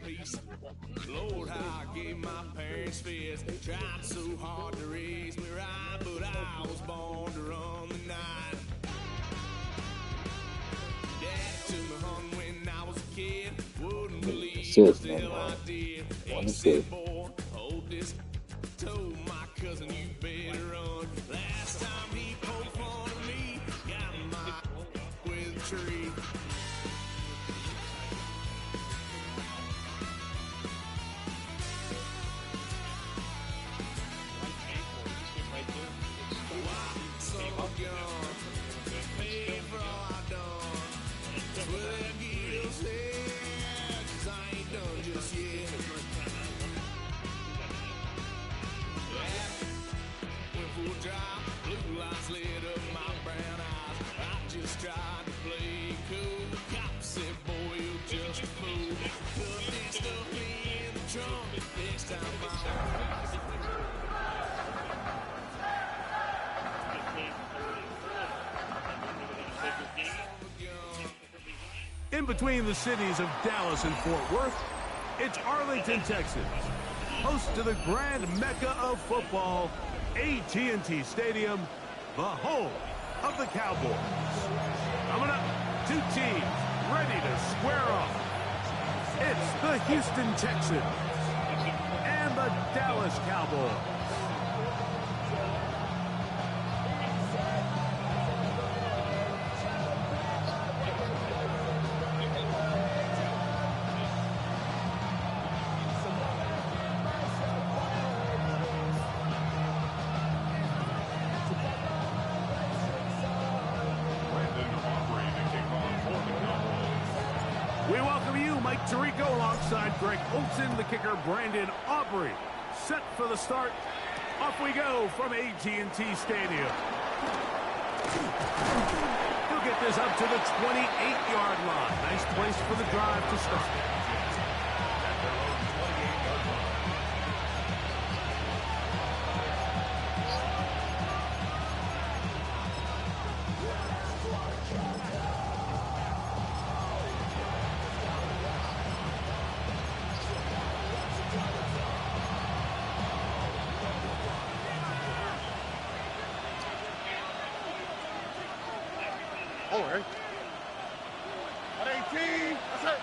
peace. Lord, how I gave my parents fist. Tried so hard to raise me right, but I was born to run the night. Dad took me home when I was a kid. Wouldn't believe what the hell I did. He said, boy, hold this. Told my cousin, you better run. Last time he poked fun of me, got my with a tree. In between the cities of Dallas and Fort Worth, it's Arlington, Texas, host to the grand mecca of football, AT&T Stadium, the home of the Cowboys. Coming up, two teams ready to square off. It's the Houston Texans and the Dallas Cowboys. We welcome you, Mike Tirico, alongside Greg Olsen, the kicker, Brandon Aubrey. Set for the start. Off we go from AT&T Stadium. He'll get this up to the 28-yard line. Nice place for the drive to start. All right. At 18, that's it.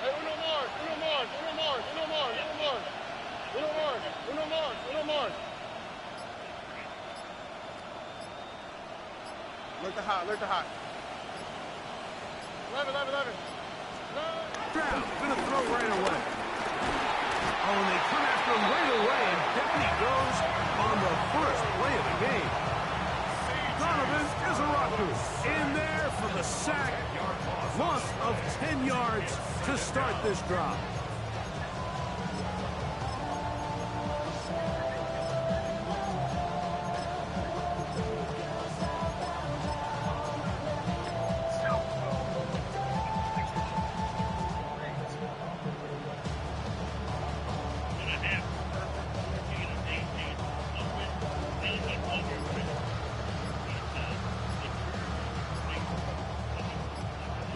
Hey, uno más. Look the hot. 11. Down, gonna throw right away. Oh, and they come after him right away, and down he goes on the first play of the game. Donovan Izaraku in there for the sack. Loss of 10 yards to start this drive.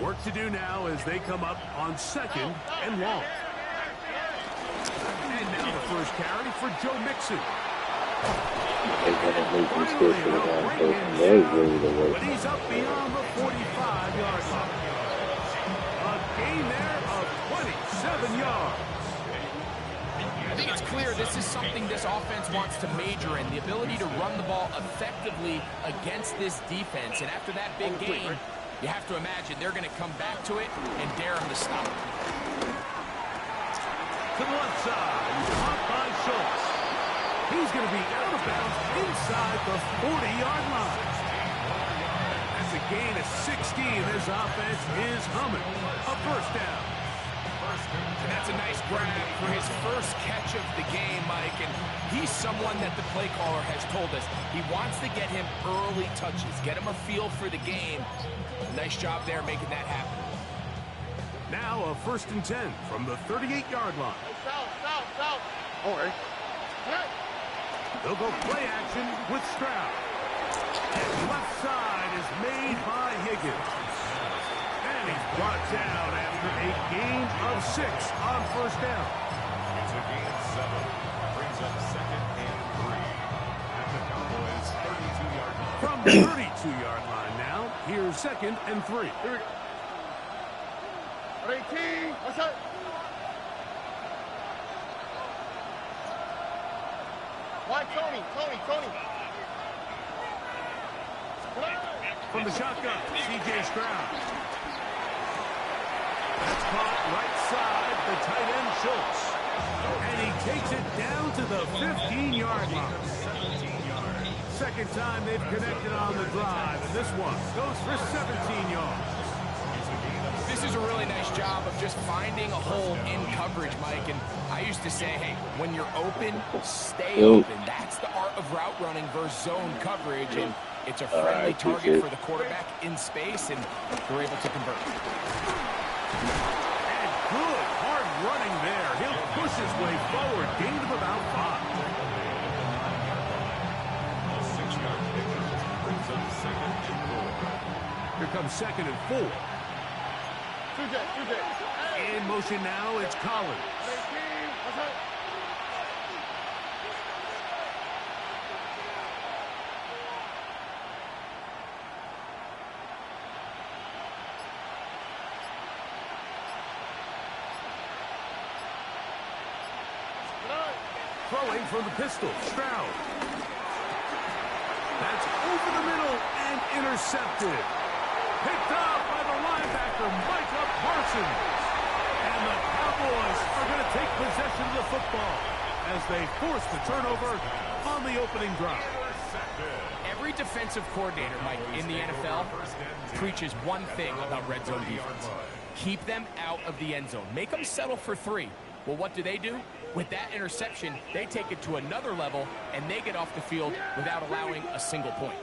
Work to do now as they come up on second and long. And now the first carry for Joe Mixon. But he's up beyond the 45-yard line. A gain there of 27 yards. I think it's clear this is something this offense wants to major in, the ability to run the ball effectively against this defense. And after that big gain, you have to imagine they're going to come back to it and dare him to stop. To the left side, caught by Schultz. He's going to be out of bounds inside the 40-yard line. That's a gain of 16. This offense is humming. A first down. And that's a nice grab for his first catch of the game, Mike. And he's someone that the play caller has told us he wants to get him early touches, get him a feel for the game. Nice job there making that happen. Now a 1st and 10 from the 38-yard line. South. All right. They'll go play action with Stroud. And left side is made by Higgins. And And he's brought down after a gain of 6 on first down. It's a gain of 7. Brings up 2nd and 3. At the Cowboys' 32-yard line. From the 32-yard line now, here's 2nd and 3. Here we go. 18. What's up? Why Tony? From the shotgun, C.J. Stroud. That's caught right side, the tight end Schultz. And he takes it down to the 15-yard line. 17 yards. Second time they've connected on the drive, and this one goes for 17 yards. This is a really nice job of just finding a hole in coverage, Mike. And I used to say, hey, when you're open, stay open. That's the art of route running versus zone coverage. And it's a friendly target for the quarterback in space, and they're able to convert. And good hard running there. He'll push his way forward. Gain of about 5. A 6-yard pickup brings up 2nd and 4. Here comes 2nd and 4. In motion now, it's Collins. 18. What's up? Throwing from the pistol, Stroud. That's over the middle and intercepted. Picked up by the linebacker, Micah Parsons. And the Cowboys are going to take possession of the football as they force the turnover on the opening drive. Every defensive coordinator, Mike, in the NFL preaches one thing about red zone defense. Keep them out of the end zone. Make them settle for 3. Well, what do? With that interception, they take it to another level, and they get off the field without allowing a single point.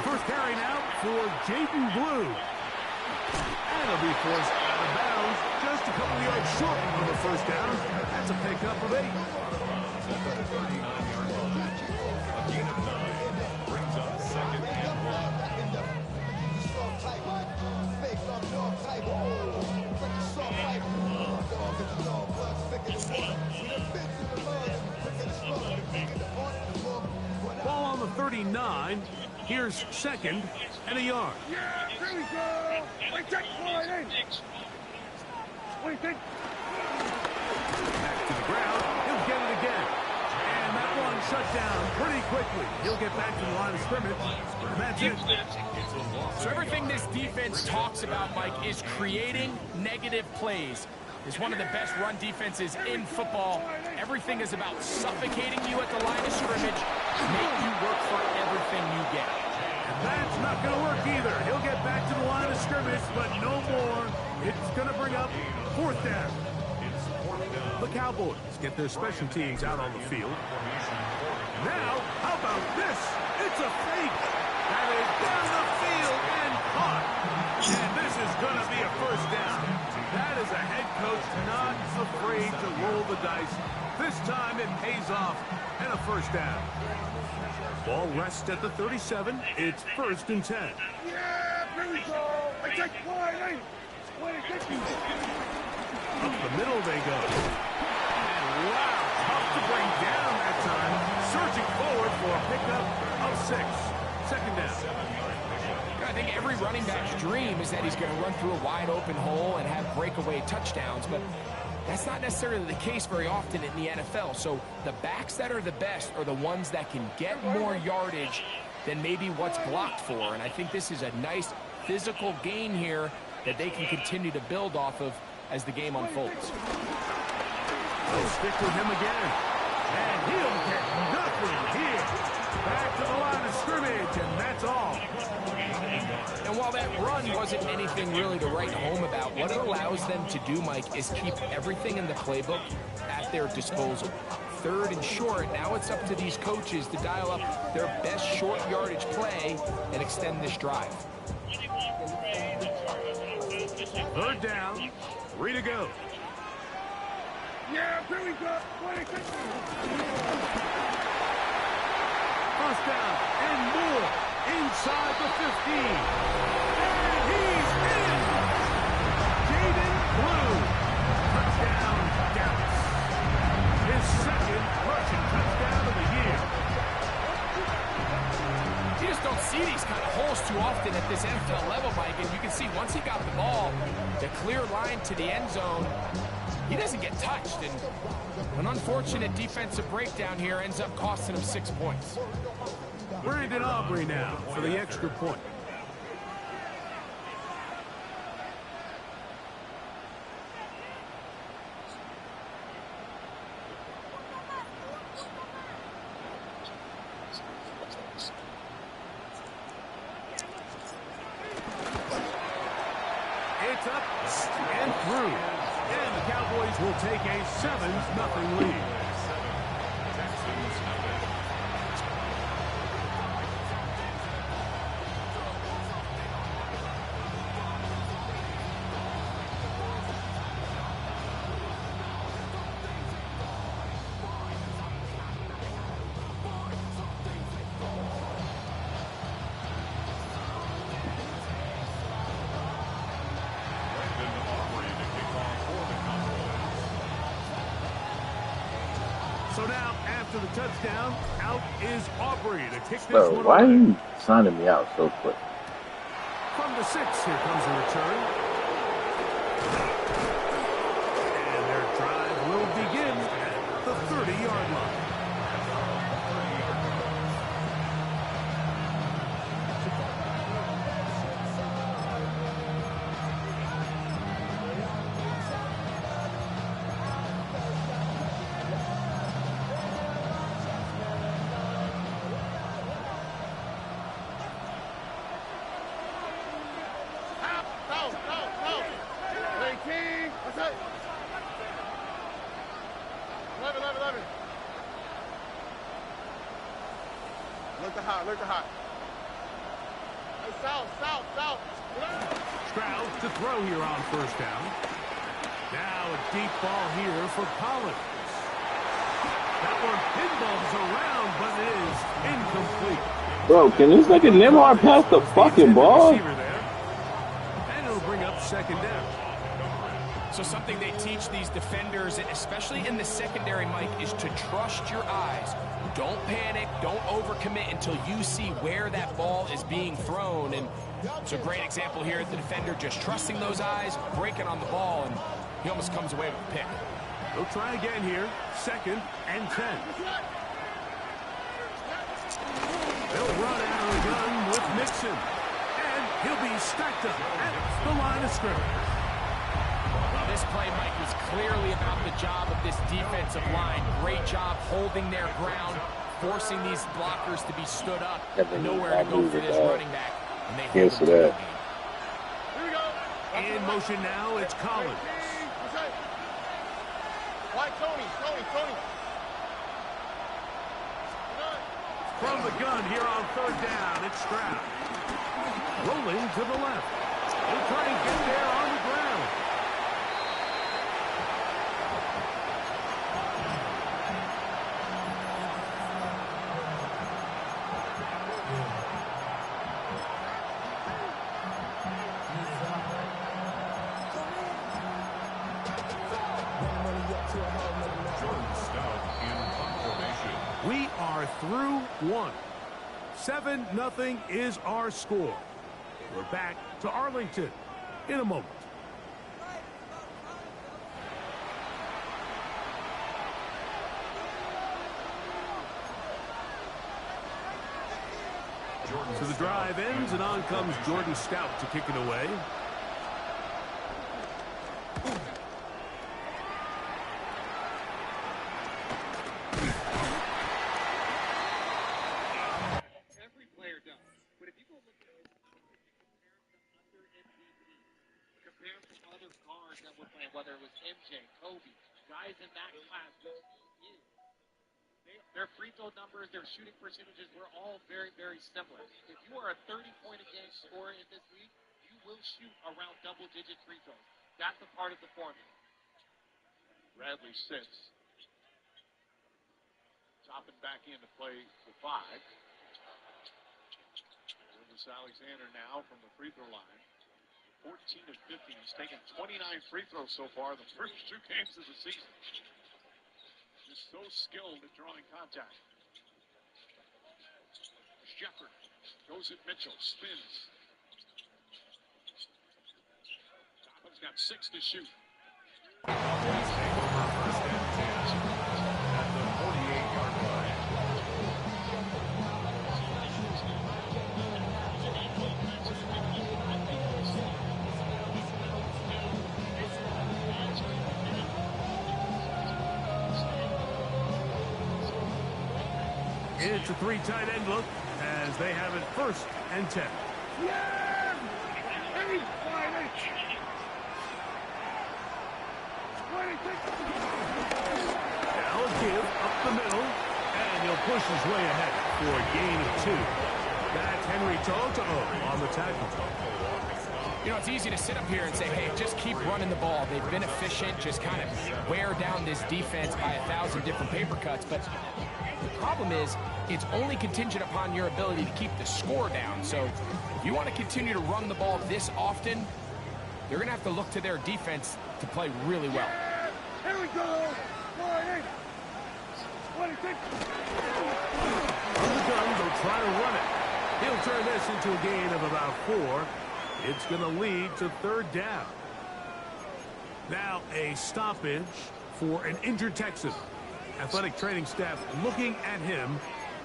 First carry now for Jaden Blue. And he'll be forced out of bounds just a couple yards short of the first down. That's a pickup of 8. At the 39-yard line. A gain of 9. Brings up 2nd and 1. Ball on the 39. Here's 2nd and a yard. Yeah, here we go. Wait, take one in. Wait, take. Back to the ground. He'll get it again. And that one shut down pretty quickly. He'll get back to the line of scrimmage. And that's it. So everything this defense talks about, Mike, is creating negative plays. It's one of the best run defenses in football. Everything is about suffocating you at the line of scrimmage, make you work for everything you get. And that's not going to work either. He'll get back to the line of scrimmage, but no more. It's going to bring up 4th down. The Cowboys get their special teams out on the field. Now, how about this? It's a fake. That is down the field and caught. And this is going to be a first down. That is a head coach not afraid to roll the dice. This time it pays off and a first down. Ball rests at the 37. It's 1st and 10. Yeah, here we go. Wait, take one in. Wait, take you. Up the middle they go. And wow, tough to bring down that time. Surging forward for a pickup of 6. 2nd down. I think every running back's dream is that he's going to run through a wide open hole and have breakaway touchdowns, but that's not necessarily the case very often in the NFL. So the backs that are the best are the ones that can get more yardage than maybe what's blocked for. And I think this is a nice physical gain here that they can continue to build off of as the game unfolds. They'll stick with him again. And he'll get nothing here. Back to the line of scrimmage, and that's all. And while that run wasn't anything really to write home about, what it allows them to do, Mike, is keep everything in the playbook at their disposal. 3rd and short, now it's up to these coaches to dial up their best short yardage play and extend this drive. 3rd down, 3 to go. Yeah, here we go. Wait, take you. First down and more inside the 15. And he see these kind of holes too often at this NFL level, Mike, and you can see once he got the ball, the clear line to the end zone, he doesn't get touched, and an unfortunate defensive breakdown here ends up costing him 6 points. Brandon Aubrey now for the extra point. It's up and through. And the Cowboys will take a 7-0 lead. So now, after the touchdown, out is Aubrey to kick this Bro, one why are away. you signing me out so quick? From the 6, here comes a return. And their drive will begin at the 30-yard line. Look at hot. Hey, south. Stroud to throw here on first down. Now a deep ball here for Collins. That one pinballs around, but it is incomplete. Bro, can this nigga Neymar pass the fucking ball? And it'll bring up second down. So something they teach these defenders, especially in the secondary, Mike, is to trust your eyes. Don't panic, don't overcommit until you see where that ball is being thrown. And it's a great example here of the defender just trusting those eyes, breaking on the ball, and he almost comes away with a pick. They'll try again here, 2nd and 10. They'll run out of the gun with Mixon. And he'll be stacked up at the line of scrimmage. Well, this play, Mike, was clearly about the job of this defensive line. Great job holding their ground, forcing these blockers to be stood up. Nowhere to go for this running back. And they hold him to the game. In motion now, it's Collins. Why, Tony? From the gun here on 3rd down, it's Stroud. Rolling to the left. He'll try and get there on the ground. We are through 1. 7-0 is our score. We're back to Arlington in a moment. So the drive ends, and on comes Jordan Stout to kick it away. Whether it was MJ, Kobe, guys in that class, their free throw numbers, their shooting percentages were all very, very similar. If you are a 30-point-a-game scorer in this league, you will shoot around double-digit free throws. That's a part of the formula. Bradley sits. Chopping back in to play the 5. This Alexander now from the free throw line. 14 of 50. He's taken 29 free throws so far the first 2 games of the season. Just so skilled at drawing contact. Shepard Goes at Mitchell, spins. Topham's got 6 to shoot. Cowboys take over first and 10 at the 48-yard line. It's a 3 tight end look as they have it first and 10. Now a give up the middle, and he'll push his way ahead for a gain of 2. That's Henry To'oTo'o on the tackle. You know, it's easy to sit up here and say, hey, just keep running the ball. They've been efficient, just kind of wear down this defense by 1,000 different paper cuts. But the problem is, it's only contingent upon your ability to keep the score down. So if you want to continue to run the ball this often, they're going to have to look to their defense to play really well. Here we go. On the gun, they'll try to run it. He'll turn this into a gain of about 4. It's going to lead to 3rd down. Now a stoppage for an injured Texan. Athletic training staff looking at him,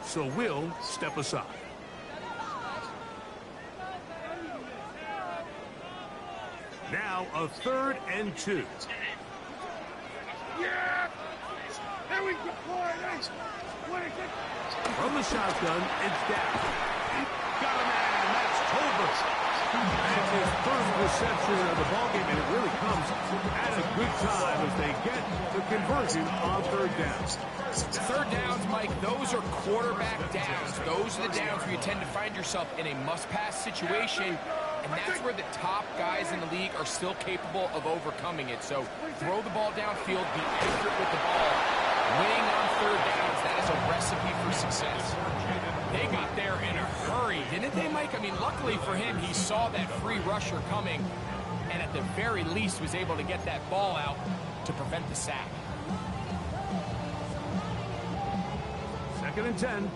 so we'll step aside. Now a 3rd and 2. Yeah! Here we go. From the shotgun, it's down. Got a man, that's Tolbert. That's his first reception of the ballgame, and it really comes at a good time as they get the conversion on 3rd downs. 3rd downs, Mike, those are quarterback downs. Those are the downs where you tend to find yourself in a must-pass situation, and that's where the top guys in the league are still capable of overcoming it. So throw the ball downfield, be accurate with the ball. Winning on 3rd downs, that is a recipe for success. They got there in a hurry, didn't they, Mike? I mean, luckily for him, he saw that free rusher coming, and at the very least was able to get that ball out to prevent the sack. 2nd and 10.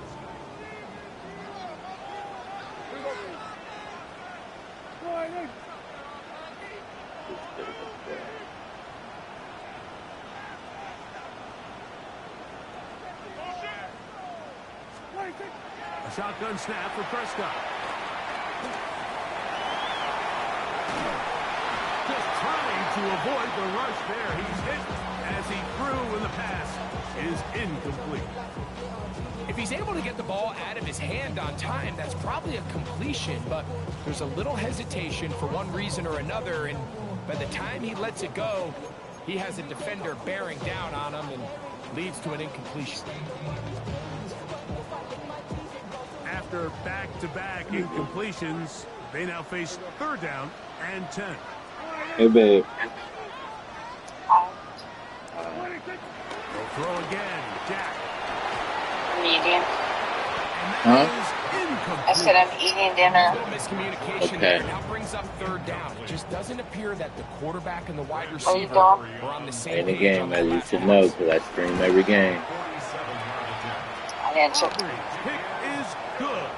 A shotgun snap for Prescott. Just trying to avoid the rush there. He's hit as he threw, and the pass is incomplete. If he's able to get the ball out of his hand on time, that's probably a completion, but there's a little hesitation for one reason or another, and by the time he lets it go, he has a defender bearing down on him and leads to an incompletion. After back-to-back incompletions, they now face 3rd down and 10. Hey, babe. They'll throw again. Jack. I'm eating. Huh? I said I'm eating dinner. Little miscommunication there. Now brings up 3rd down. It just doesn't appear that the quarterback and the wide receiver are on the same Any page. game, as you should know, because I stream every game. I answered. Pick is good.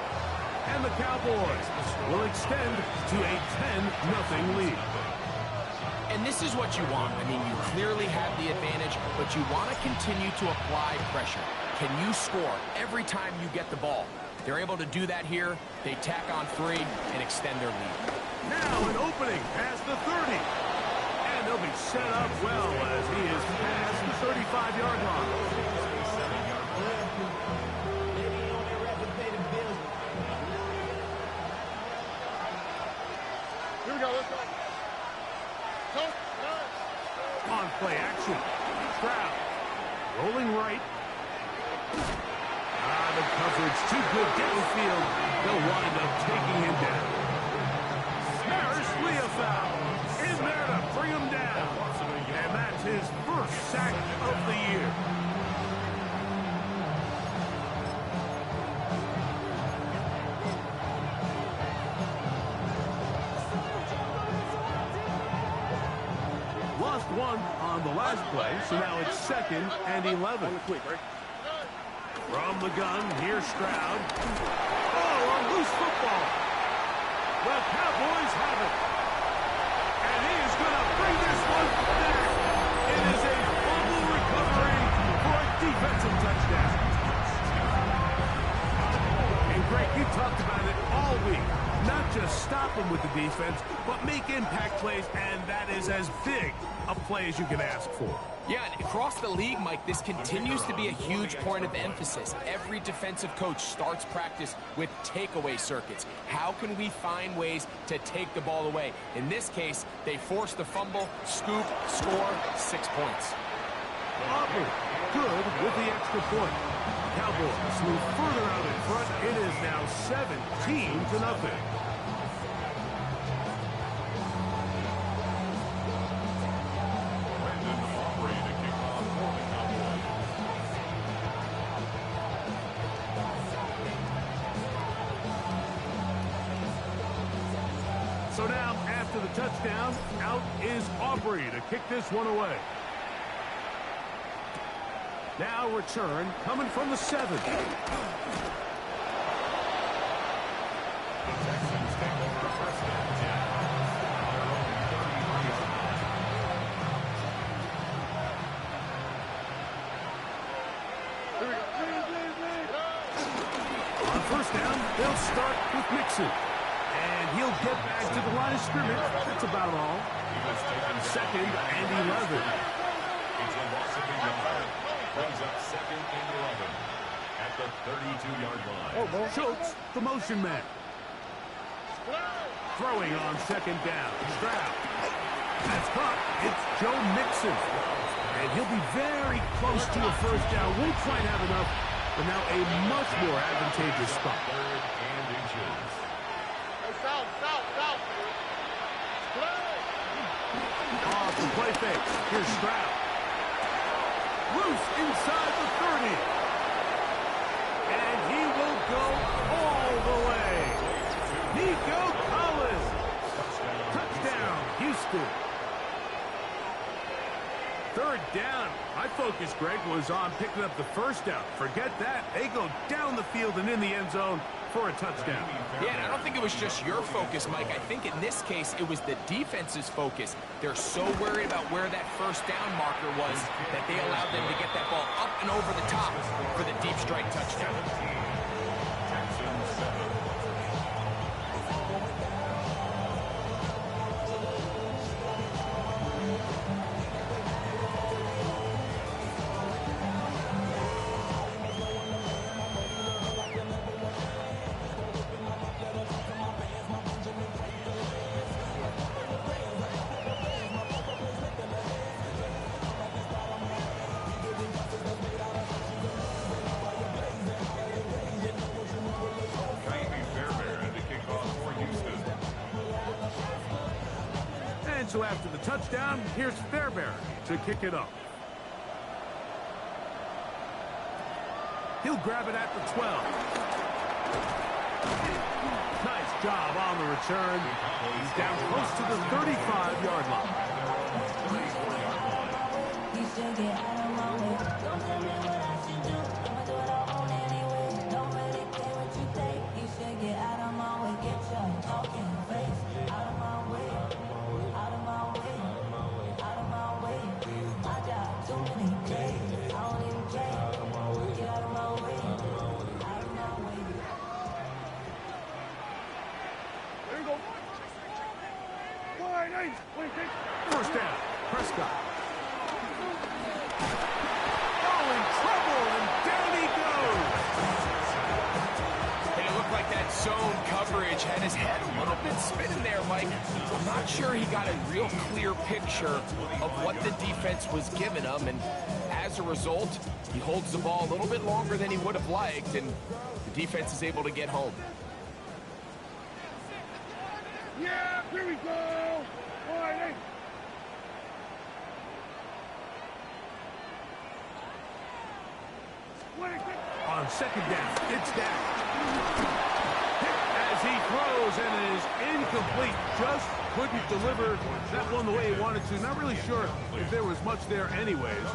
And the Cowboys will extend to a 10-0 lead. And this is what you want. I mean, you clearly have the advantage, but you want to continue to apply pressure. Can you score every time you get the ball? They're able to do that here. They tack on 3 and extend their lead. Now an opening past the 30. And they'll be set up well as he is past the 35-yard line. Here we go, let's go. On play action. Stroud rolling right. The coverage too good downfield. They'll wind up taking him down. Harris Leofow in there to bring him down. And that's his first sack of the year. Lost 1 on the last play, so now it's 2nd and 11. From the gun, here's Stroud. Oh, a loose football. all week. Not just stop them with the defense, but make impact plays, and that is as big a play as you can ask for. Yeah, and across the league, Mike, this continues to be a huge point of emphasis. Every defensive coach starts practice with takeaway circuits. How can we find ways to take the ball away? In this case, they force the fumble, scoop, score, 6 points. Auburn, good with the extra point. Cowboys move further out in front. It is now 17-0. So now, after the touchdown, out is Aubrey to kick this one away. Now return coming from the 7. The Texans take over first and 10. On first down, they'll start with Mixon. And he'll get back to the line of scrimmage. That's about all. Second and 11. Brings up second and 11 at the 32-yard line. Schultz, the motion man. Throwing on second down. Stroud. That's caught. It's Joe Mixon. And he'll be very close to a first down. Won't quite have enough, but now a much more advantageous spot. Third and inches. Off the play fake. Here's Stroud. Loose inside the 30. And he will go all the way. Nico Collins. Touchdown, Houston. Third down. My focus, Greg, was on picking up the first down. Forget that. They go down the field and in the end zone for a touchdown. Yeah, and I don't think it was just your focus, Mike. I think in this case, it was the defense's focus. They're so worried about where that first down marker was that they allowed them to get that ball up and over the top for the deep strike touchdown. Texans 7. So after the touchdown, here's Fairbairn to kick it up. He'll grab it at the 12. Nice job on the return. He's down close to the 35-yard line. First down, Prescott. Oh, in trouble, and down he goes. And it looked like that zone coverage had his head a little bit spinning there, Mike. I'm not sure he got a real clear picture of what the defense was giving him, and as a result, he holds the ball a little bit longer than he would have liked, and the defense is able to get home. Yeah, here we go. On second down, it's down. Hit as he throws, and it is incomplete. Just couldn't deliver that one the way he wanted to. Not really sure if there was much there anyways.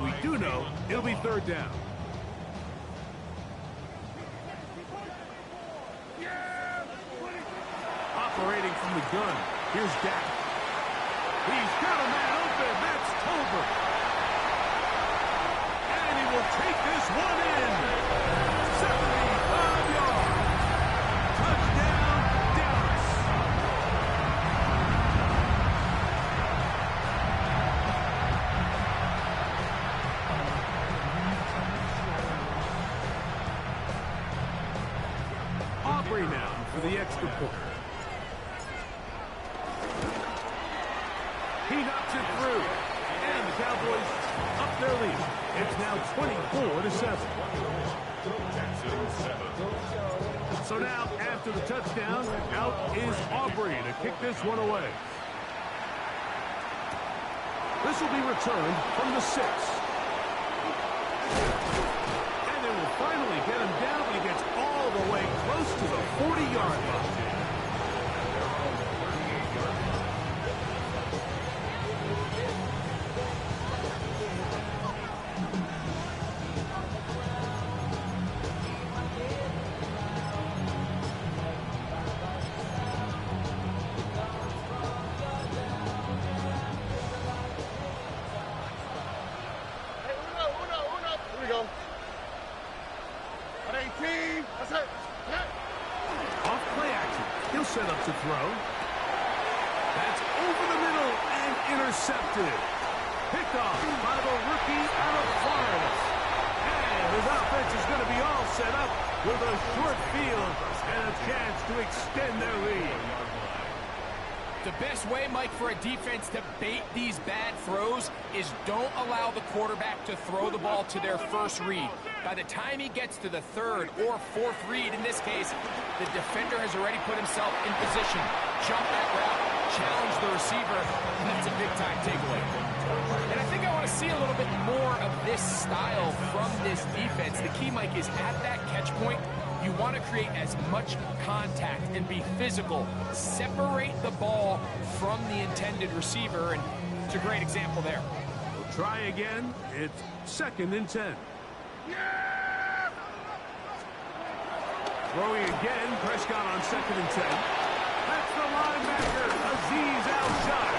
We do know it'll be third down. Operating from the gun, here's Dak. He's got a man open. That's Tolbert. And he will take this one in. 75 yards. Touchdown. for the extra point. He knocks it through. And the Cowboys up their lead. It's now 24-7. So now, after the touchdown, out is Aubrey to kick this one away. This will be returned from the 6. And they will finally get him down, but he gets all the way close to the 40-yard line. Off play action. He'll set up to throw. That's over the middle and intercepted. Picked off by the rookie out of Florida. And his offense is going to be all set up with a short field and a chance to extend their lead. The best way, Mike, for a defense to bait these bad throws is don't allow the quarterback to throw the ball to their first read. By the time he gets to the third or fourth read, in this case, the defender has already put himself in position. Jump that route, challenge the receiver, and that's a big-time takeaway. And I think I want to see a little bit more of this style from this defense. The key, Mike, is at that catch point, you want to create as much contact and be physical. Separate the ball from the intended receiver, and it's a great example there. We'll try again. It's 2nd and 10. Yeah! Throwing again, Prescott on 2nd and 10. That's the linebacker, Azeez Al-Shaair.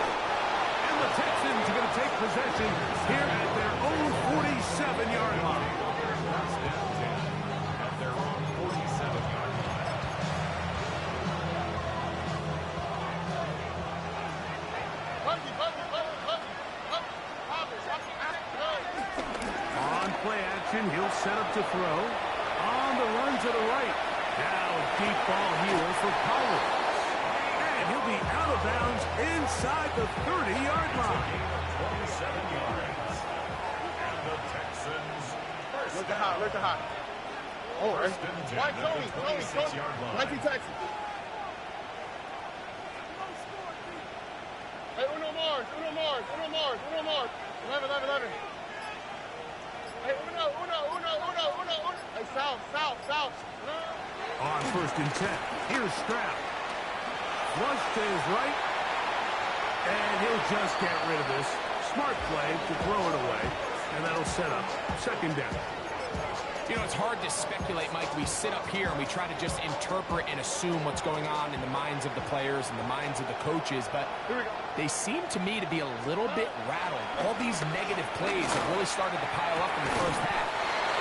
And the Texans are going to take possession here at their own 47-yard line. He'll set up to throw. On the run to the right. Now a deep ball here for Collins. And he'll be out of bounds inside the 30-yard line. 27 yards. And the Texans first. Look at hot, look at hot. Oh, right. Why Tony? 26-yard line. 19 Texans. Hey, Uno Mars. 11. Hey, Uno. Hey, south. On 1st and 10. Here's Stroud. Flush to his right. And he'll just get rid of this. Smart play to throw it away. And that'll set up 2nd down. You know, it's hard to speculate, Mike. We sit up here and we try to just interpret and assume what's going on in the minds of the players and the minds of the coaches, but they seem to me to be a little bit rattled. All these negative plays have really started to pile up in the first half.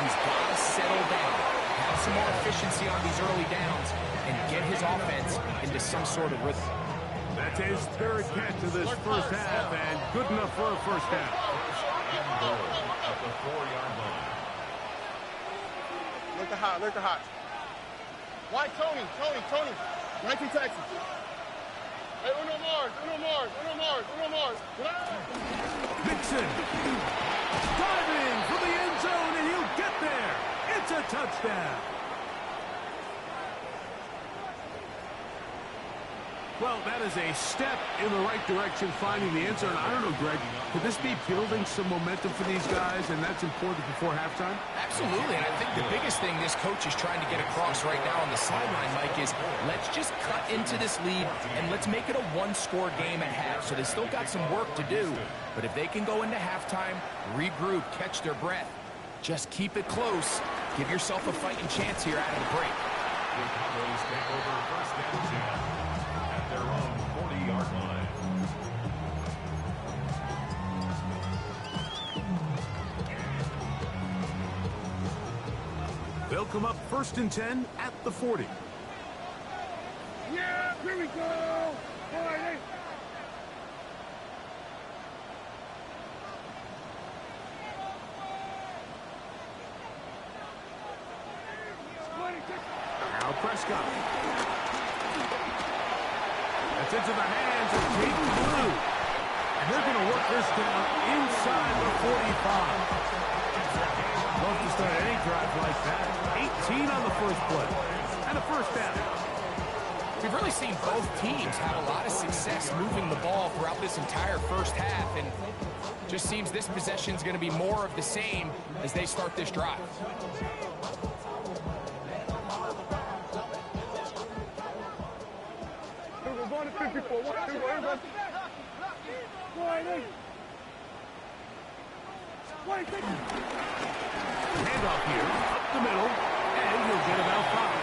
He's got to settle down, have some more efficiency on these early downs, and get his offense into some sort of rhythm. That's his 3rd catch of this first half, and good enough for a first down. At the 4-yard line. Look at hot. Why Tony? 19 Texans. Hey, Uno Mars. Mixon. Diving for the end zone, and he'll get there. It's a touchdown. Well, that is a step in the right direction, finding the end zone. I don't know, Greg, could this be building some momentum for these guys, and that's important before halftime? Absolutely, and I think the biggest thing this coach is trying to get across right now on the sideline, Mike, is let's just cut into this lead, and let's make it a one-score game at half. So they still got some work to do, but if they can go into halftime, regroup, catch their breath, just keep it close, give yourself a fighting chance here out of the break. The Cowboys take over 1st and 10. Their own 40-yard line. They'll come up 1st and 10 at the 40. Yeah, here we go. Boy, Now Prescott. It's into the hands of Jake Blue. And they're going to work this down inside the 45. Love to start any drive like that. 18 on the first play. And a first down. We've really seen both teams have a lot of success moving the ball throughout this entire first half, and just seems this possession is going to be more of the same as they start this drive. Handoff here, up the middle, and he'll get about 5.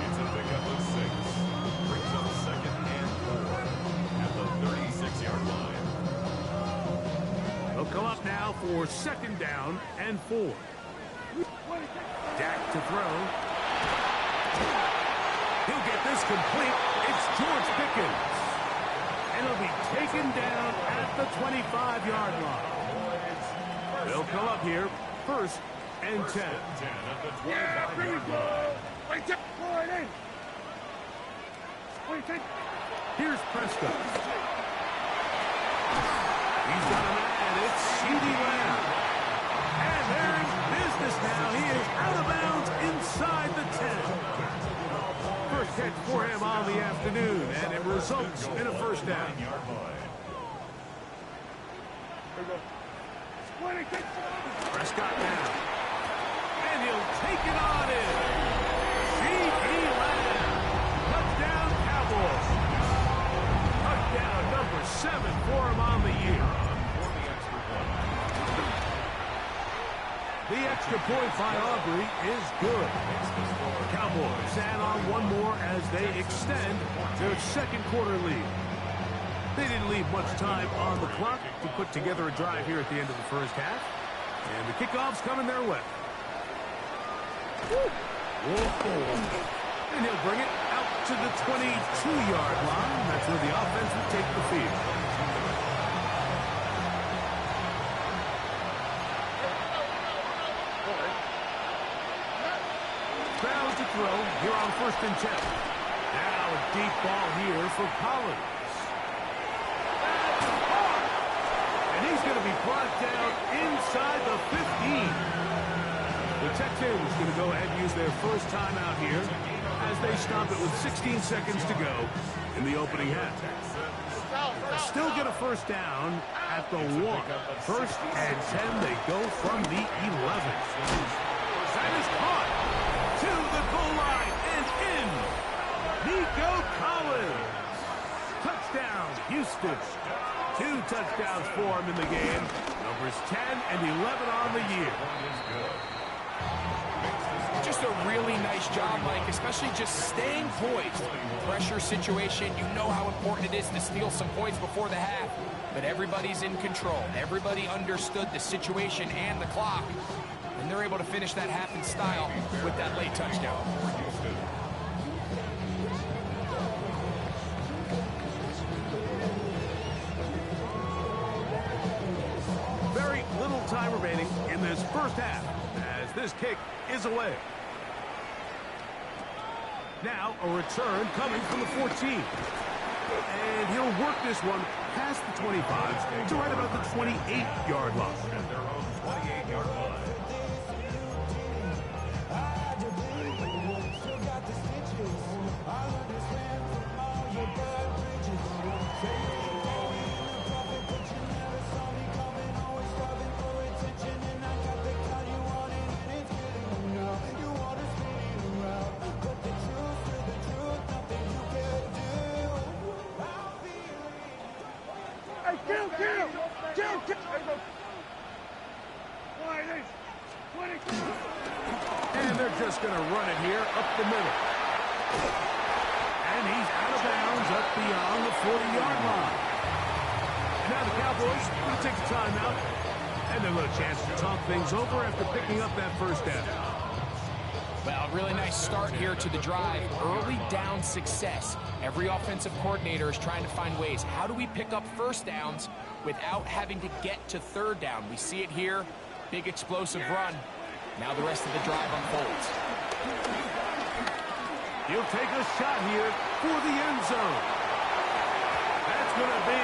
It's a pickup of 6. Brings up 2nd and 4 at the 36-yard line. They'll come up now for 2nd down and 4. Dak to throw. He'll get this complete. It's George Pickens. And he'll be taken down at the 25-yard line. They'll come up here, 1st and 10. 10 at the 25-yard line. Here's Prescott. He's got a man. It's CeeDee Lamb. And they're in business now. He is out of bounds inside the 10. First catch for him on the afternoon, and it results in a first down. Prescott now. And he'll take it on in. CeeDee Lamb. Touchdown, Cowboys. Touchdown number 7 for him on the year. The extra point by Aubrey is good. Cowboys add on one more as they extend their 2nd quarter lead. They didn't leave much time on the clock to put together a drive here at the end of the first half. And the kickoff's coming their way. And he'll bring it out to the 22-yard line. That's where the offense will take the field. Crowd to throw here on 1st and 10. Now a deep ball here for Collins. And he's going to be brought down inside the 15. The Texans going to go ahead and use their first timeout here as they stop it with 16 seconds to go in the opening half. Still get a first down at the 1. 1st and 10. They go from the 11. That is caught to the goal line and in. Nico Collins. Touchdown, Houston. 2 touchdowns for him in the game. Numbers 10 and 11 on the year. Just a really nice job, Mike, especially just staying poised. Pressure situation, you know how important it is to steal some points before the half. But everybody's in control. Everybody understood the situation and the clock. And they're able to finish that half in style with that late touchdown. Very little time remaining in this first half as this kick is away. Now a return coming from the 14. And he'll work this one past the 25 to right about the 28-yard line. At their own 28-yard line. And they're just going to run it here up the middle. And he's out of bounds up beyond the 40-yard line. Now the Cowboys going to take a timeout. And a little chance to talk things over after picking up that first down. Well, really nice start here to the drive. Early down success. Every offensive coordinator is trying to find ways. How do we pick up first downs without having to get to 3rd down? We see it here. Big explosive run. Now the rest of the drive unfolds. He'll take a shot here for the end zone. That's going to be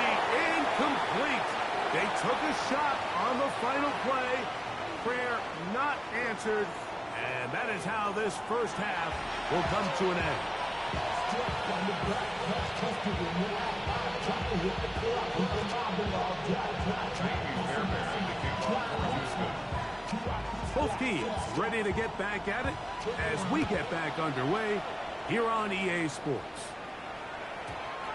incomplete. They took a shot on the final play. Prayer not answered. And that is how this first half will come to an end. Both teams ready to get back at it as we get back underway here on EA Sports.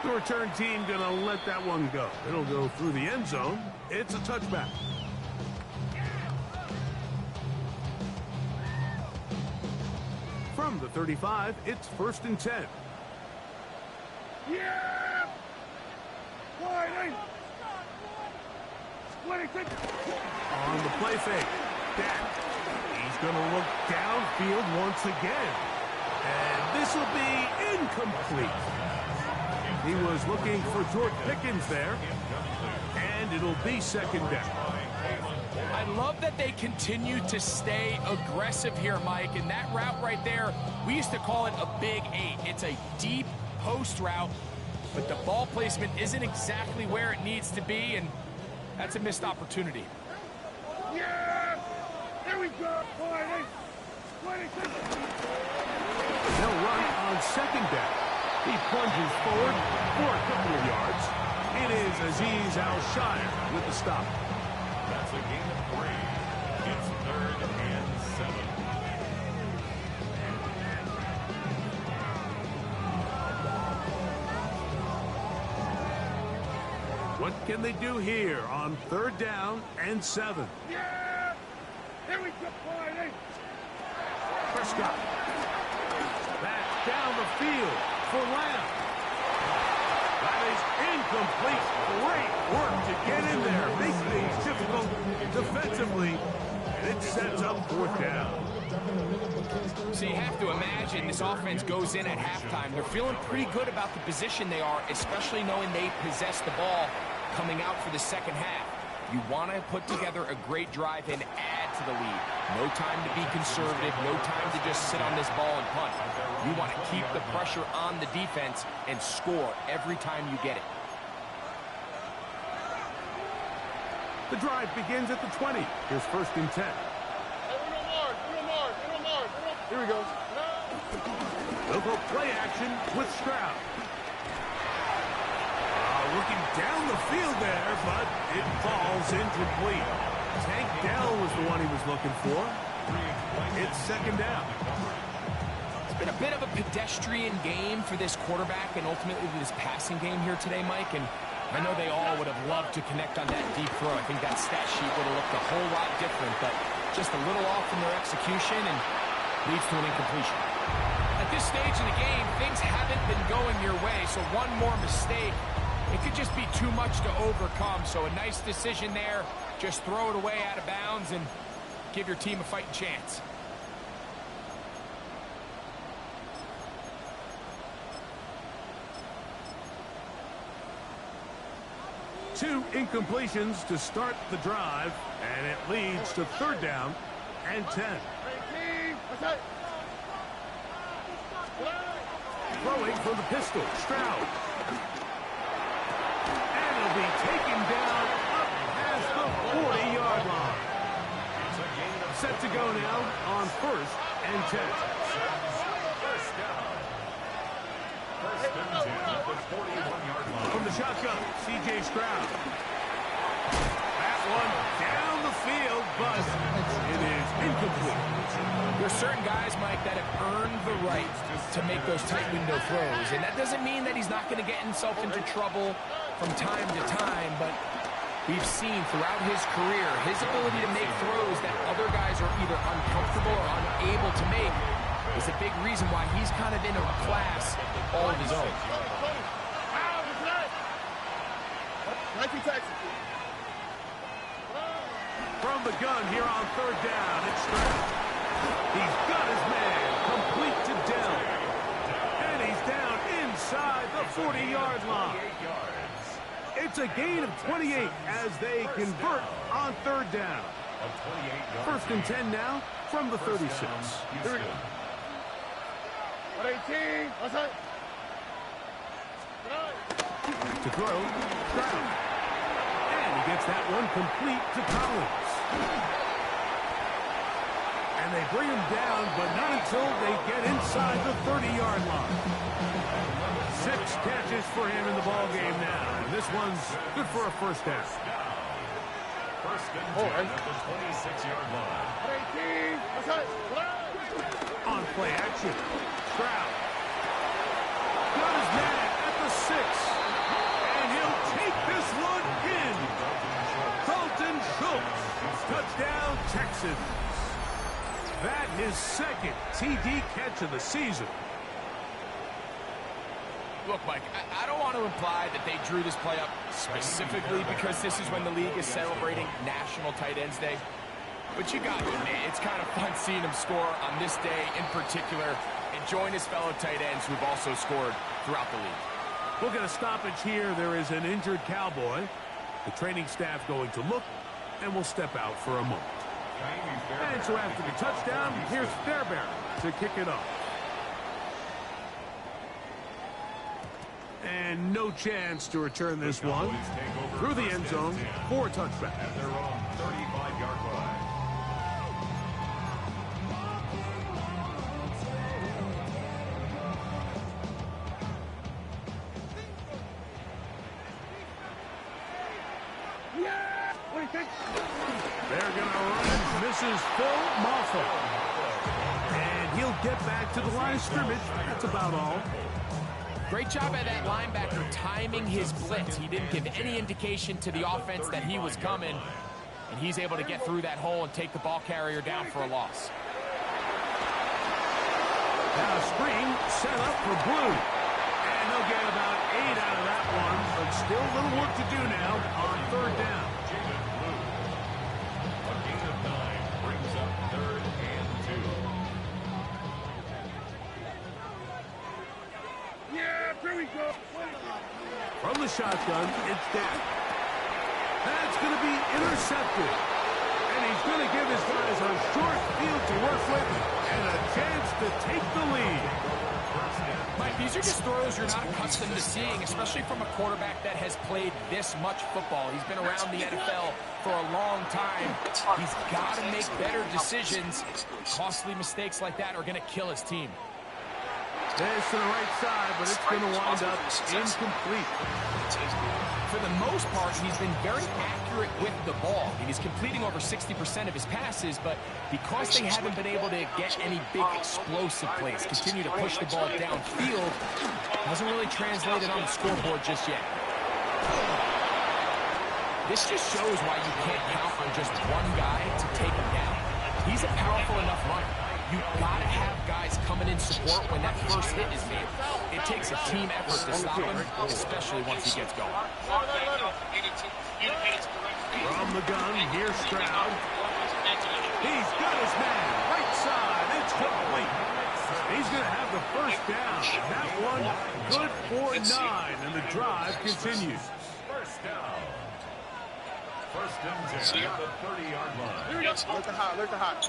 The return team going to let that one go. It'll go through the end zone. It's a touchback. From the 35, it's 1st and 10. Yeah! Wide. On the play fake. Dak. He's going to look downfield once again. And this will be incomplete. He was looking for George Pickens there. And it'll be 2nd down. I love that they continue to stay aggressive here, Mike. And that route right there, we used to call it a Big 8. It's a deep post route, but the ball placement isn't exactly where it needs to be, and that's a missed opportunity. Yeah! Here we go! They'll run on 2nd down. He plunges forward for a couple of yards. It is Azeez Al-Shire with the stop. That's a gain of 3. It's 3rd and 7. What can they do here on 3rd down and 7? Yeah! Here we go! Prescott. Back down the field for Lamb. That is incomplete. Great work to get in there. Make things difficult defensively. And it sets up 4th down. So you have to imagine this offense goes in at halftime. They're feeling pretty good about the position they are, especially knowing they possess the ball coming out for the second half. You want to put together a great drive and add to the lead. No time to be conservative, no time to just sit on this ball and punt. You want to keep the pressure on the defense and score every time you get it. The drive begins at the 20. Here's 1st and 10. Here we go. They'll go play action with Stroud. Looking down the field there, but it falls incomplete. Tank Dell was the one he was looking for. It's 2nd down. It's been a bit of a pedestrian game for this quarterback and ultimately this passing game here today, Mike. And I know they all would have loved to connect on that deep throw. I think that stat sheet would have looked a whole lot different, but just a little off from their execution and leads to an incompletion. At this stage in the game, things haven't been going your way, so one more mistake, it could just be too much to overcome. So a nice decision there. Just throw it away out of bounds and give your team a fighting chance. Two incompletions to start the drive, and it leads to 3rd down and 10. Throwing from the pistol, Stroud. And he'll be taken down up past the 40-yard line. Set to go now on 1st and 10. First down. 1st and 10 at the 41-yard line. From the shotgun, C.J. Stroud. That one down the field, but it is incomplete. There's certain guys, Mike, that have earned the right to make those tight window throws. And that doesn't mean that he's not going to get himself into trouble from time to time, but we've seen throughout his career his ability to make throws that other guys are either uncomfortable or unable to make is a big reason why he's kind of in a class all of his own. From the gun here on 3rd down, it's Stroud. He's got his man complete to Dell. And he's down inside the 40-yard line. It's a gain of 28 as they convert on 3rd down. 1st and 10 now from the 36. To throw, Stroud. And he gets that one complete to Collins. And they bring him down, but not until they get inside the 30-yard line. 6 catches for him in the ball game now. And this one's good for a first down. First and 10 at the 26-yard line. On play action, Stroud. Got his man at the 6. And he'll take this one in. Dalton Schultz. Touchdown, Texans. That his second TD catch of the season. Look, Mike, I don't want to imply that they drew this play up specifically because this is when the league is celebrating National Tight Ends Day. But you got to admit, it's kind of fun seeing him score on this day in particular and join his fellow tight ends who've also scored throughout the league. We'll get a stoppage here. There is an injured Cowboy. The training staff going to look, and we'll step out for a moment. And so after the touchdown, here's Fairbairn to kick it off. And no chance to return this one through the end zone for a touchback. At their own 35-yard line. They're going to run. This is Phil Mafah. And he'll get back to the line of scrimmage. That's about all. Great job by that linebacker timing his blitz. He didn't give any indication to the offense that he was coming. And he's able to get through that hole and take the ball carrier down for a loss. Now a screen set up for Blue. And they'll get about 8 out of that one. But still a little work to do now on third down. A gain of 9 brings up 3rd and 2. Yeah, here we go. From the shotgun, it's Dak. That's going to be intercepted. And he's going to give his guys a short field to work with and a chance to take the lead. Mike, these are just throws you're not accustomed to seeing, especially from a quarterback that has played this much football. He's been around the NFL for a long time. He's got to make better decisions. Costly mistakes like that are going to kill his team. This to the right side, but it's going to wind up incomplete. For the most part, he's been very accurate with the ball. He's completing over 60% of his passes, but because they haven't been able to get any big explosive plays, continue to push the ball downfield, hasn't really translated on the scoreboard just yet. This just shows why you can't count on just one guy to take him down. He's a powerful enough runner. You've got to have guys coming in support when that first hit is made. It takes a team effort to stop him, especially once he gets going. From the gun, here's Stroud. He's got his man. Right side, it's complete. He's going to have the first down. That one good for 9, and the drive continues. First down. First and 10 at the 30-yard line. Look the hot, look the hot.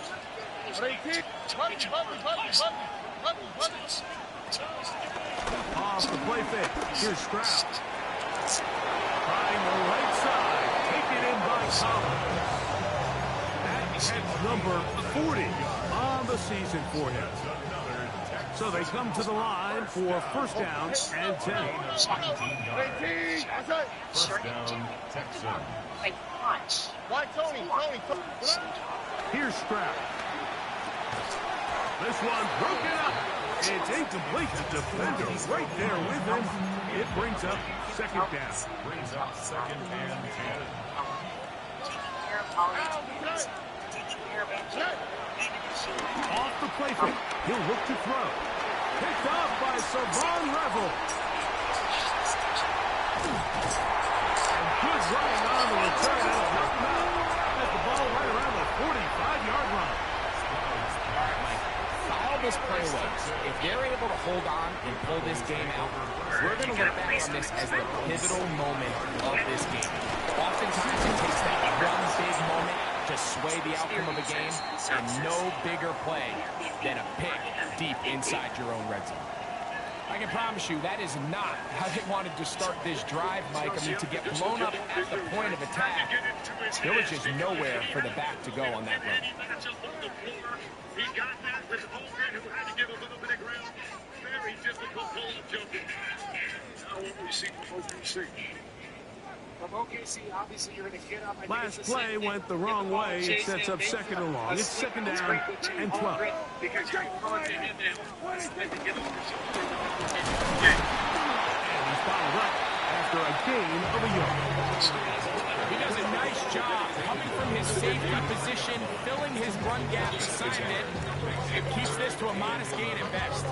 Off the play fake. Here's Stroud. Trying the right side. Taken in by Collins. That catch number 40 on the season for him. So they come to the line for first down and 10. First down, Texans. Why, Tony? Here's Stroud. This one broken up. It's incomplete. The defender right there with him. It brings up second down. Brings up 2nd and 10. Off the play fake. He'll look to throw. Picked off by Savon Revel. And good running on the return. Has the ball right around the 45-yard line. This play was, if they're able to hold on and pull this game out, we're going to look back on this as the pivotal moment of this game. Oftentimes it takes that one big moment to sway the outcome of a game, and no bigger play than a pick deep inside your own red zone. I can promise you that is not how they wanted to start this drive, Mike. I mean, to get blown up at the point of attack, there was just nowhere for the back to go on that run. He got that with Holmgren, who had to give a little bit of ground. Very difficult goal of jumping. Now what we see from OKC. From OKC, obviously you're going to get up. Last play went the wrong way. It sets up second and long. It's second down and 12. Because you're going to him now. Instead to get over something. And he's followed up after a gain of a yard. He does a nice job coming from his safety position, filling his run gap assignment, and keeps this to a modest gain at best.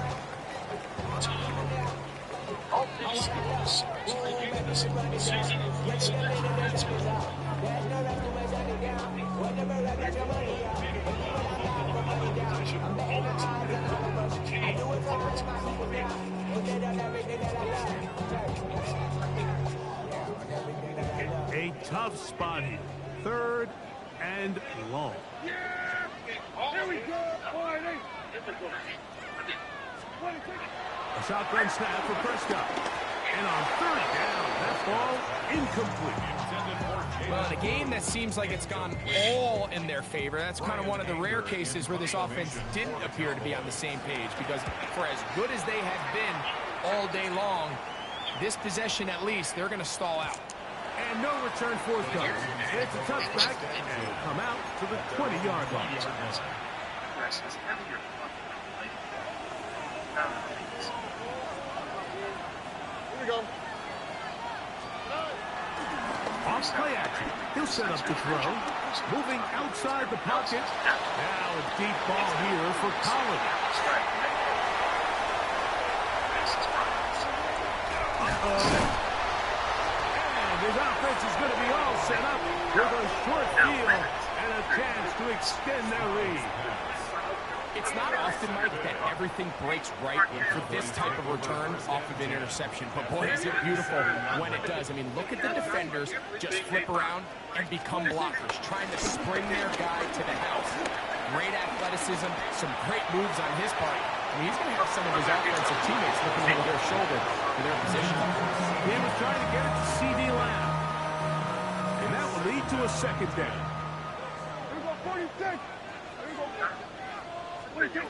A tough spot here. Third and long. Here we go, boy. A shotgun snap for Prescott. And on third down, that ball incomplete. Well, in a game that seems like it's gone all in their favor, that's kind of one of the rare cases where this offense didn't appear to be on the same page, because for as good as they had been all day long, this possession at least, they're going to stall out. And no return forthcoming. It's a touchback, and will come out to the 20-yard line. Here we go. Off play action. He'll set up the throw. Moving outside the pocket. Now a deep ball here for Collins. And his offense is going to be all set up with a short field and a chance to extend their lead. It's not often, Mike, that everything breaks right for this type of return off of an interception. But, boy, is it beautiful when it does. I mean, look at the defenders just flip around and become blockers, trying to spring their guy to the house. Great athleticism, some great moves on his part. I mean, he's going to have some of his offensive teammates looking over their shoulder for their position. He was trying to get it to C.D. Lamb. And that will lead to a second down. Here we go, 46. Here we go.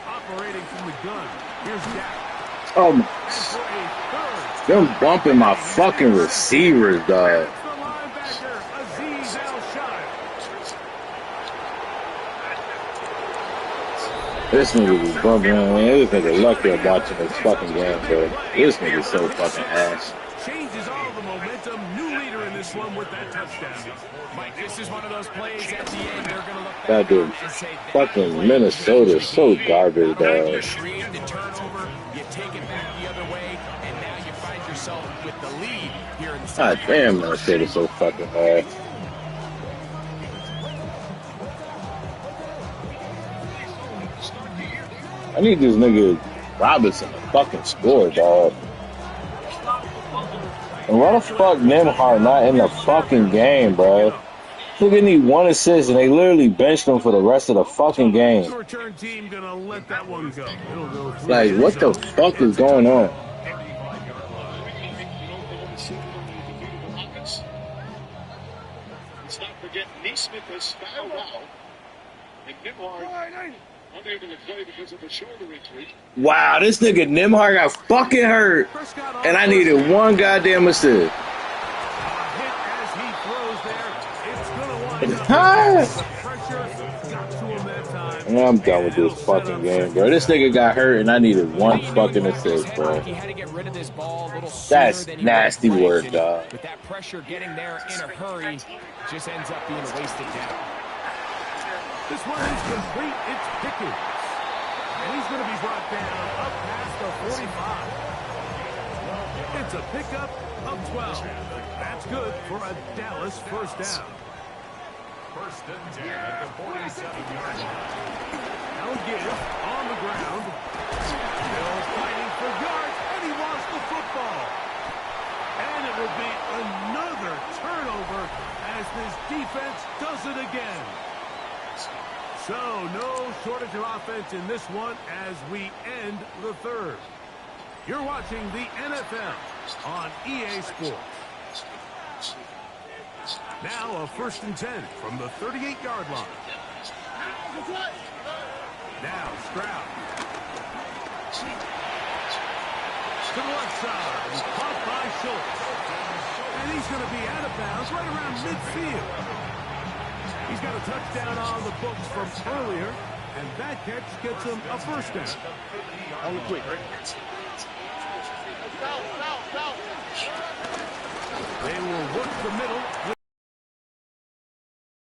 Operating from the gun. Here's Dak. Oh, them bumping my fucking receivers, dog. The linebacker, Azeez Al-Shaair. This nigga was bumping, man. This nigga lucky I'm watching this fucking game, bro. This nigga's so fucking ass. Changes all the momentum. New leader in this one with that touchdown. Mike, this is one of those plays at the end they're going to look That dude, fucking Minnesota, so garbage, dog. You retrieve the turnover, you take it back the other way, and now you find yourself with the lead here in the God second. damn, Minnesota's so fucking bad. I need this nigga Robinson to fucking score, dog. And why the fuck Nembhard not in the fucking game, bro? Look at need 1 assist, and they literally benched him for the rest of the fucking game. The return team gonna let that one go. It'll go Like, what the fuck is going on? Let's not forget Neesmith has fouled out. And Nembhard unable to play because of a shoulder injury. Wow, this nigga Nembhard got fucking hurt, and I needed 1 goddamn assist. I'm done with this fucking game, bro. This nigga got hurt, and I needed 1 fucking assist, bro. That's nasty work, dog. With that pressure getting there in a hurry, just ends up being a wasted down. This one is complete. It's Pickens. And he's going to be brought down up past the 45. It's a pickup of 12. That's good for a Dallas first down. First and 10 at the 47-yard line. Now give on the ground. Still fighting for yards, and he lost the football. And it will be another turnover as this defense does it again. So, no shortage of offense points in this one as we end the third. You're watching the NFL on EA Sports. Now a 1st and 10 from the 38-yard line. Now Stroud. To the left side, caught by Schultz. And he's going to be out of bounds right around midfield. He's got a touchdown on the books from earlier, and that catch gets him a 1st down. On the quick. They will work the middle.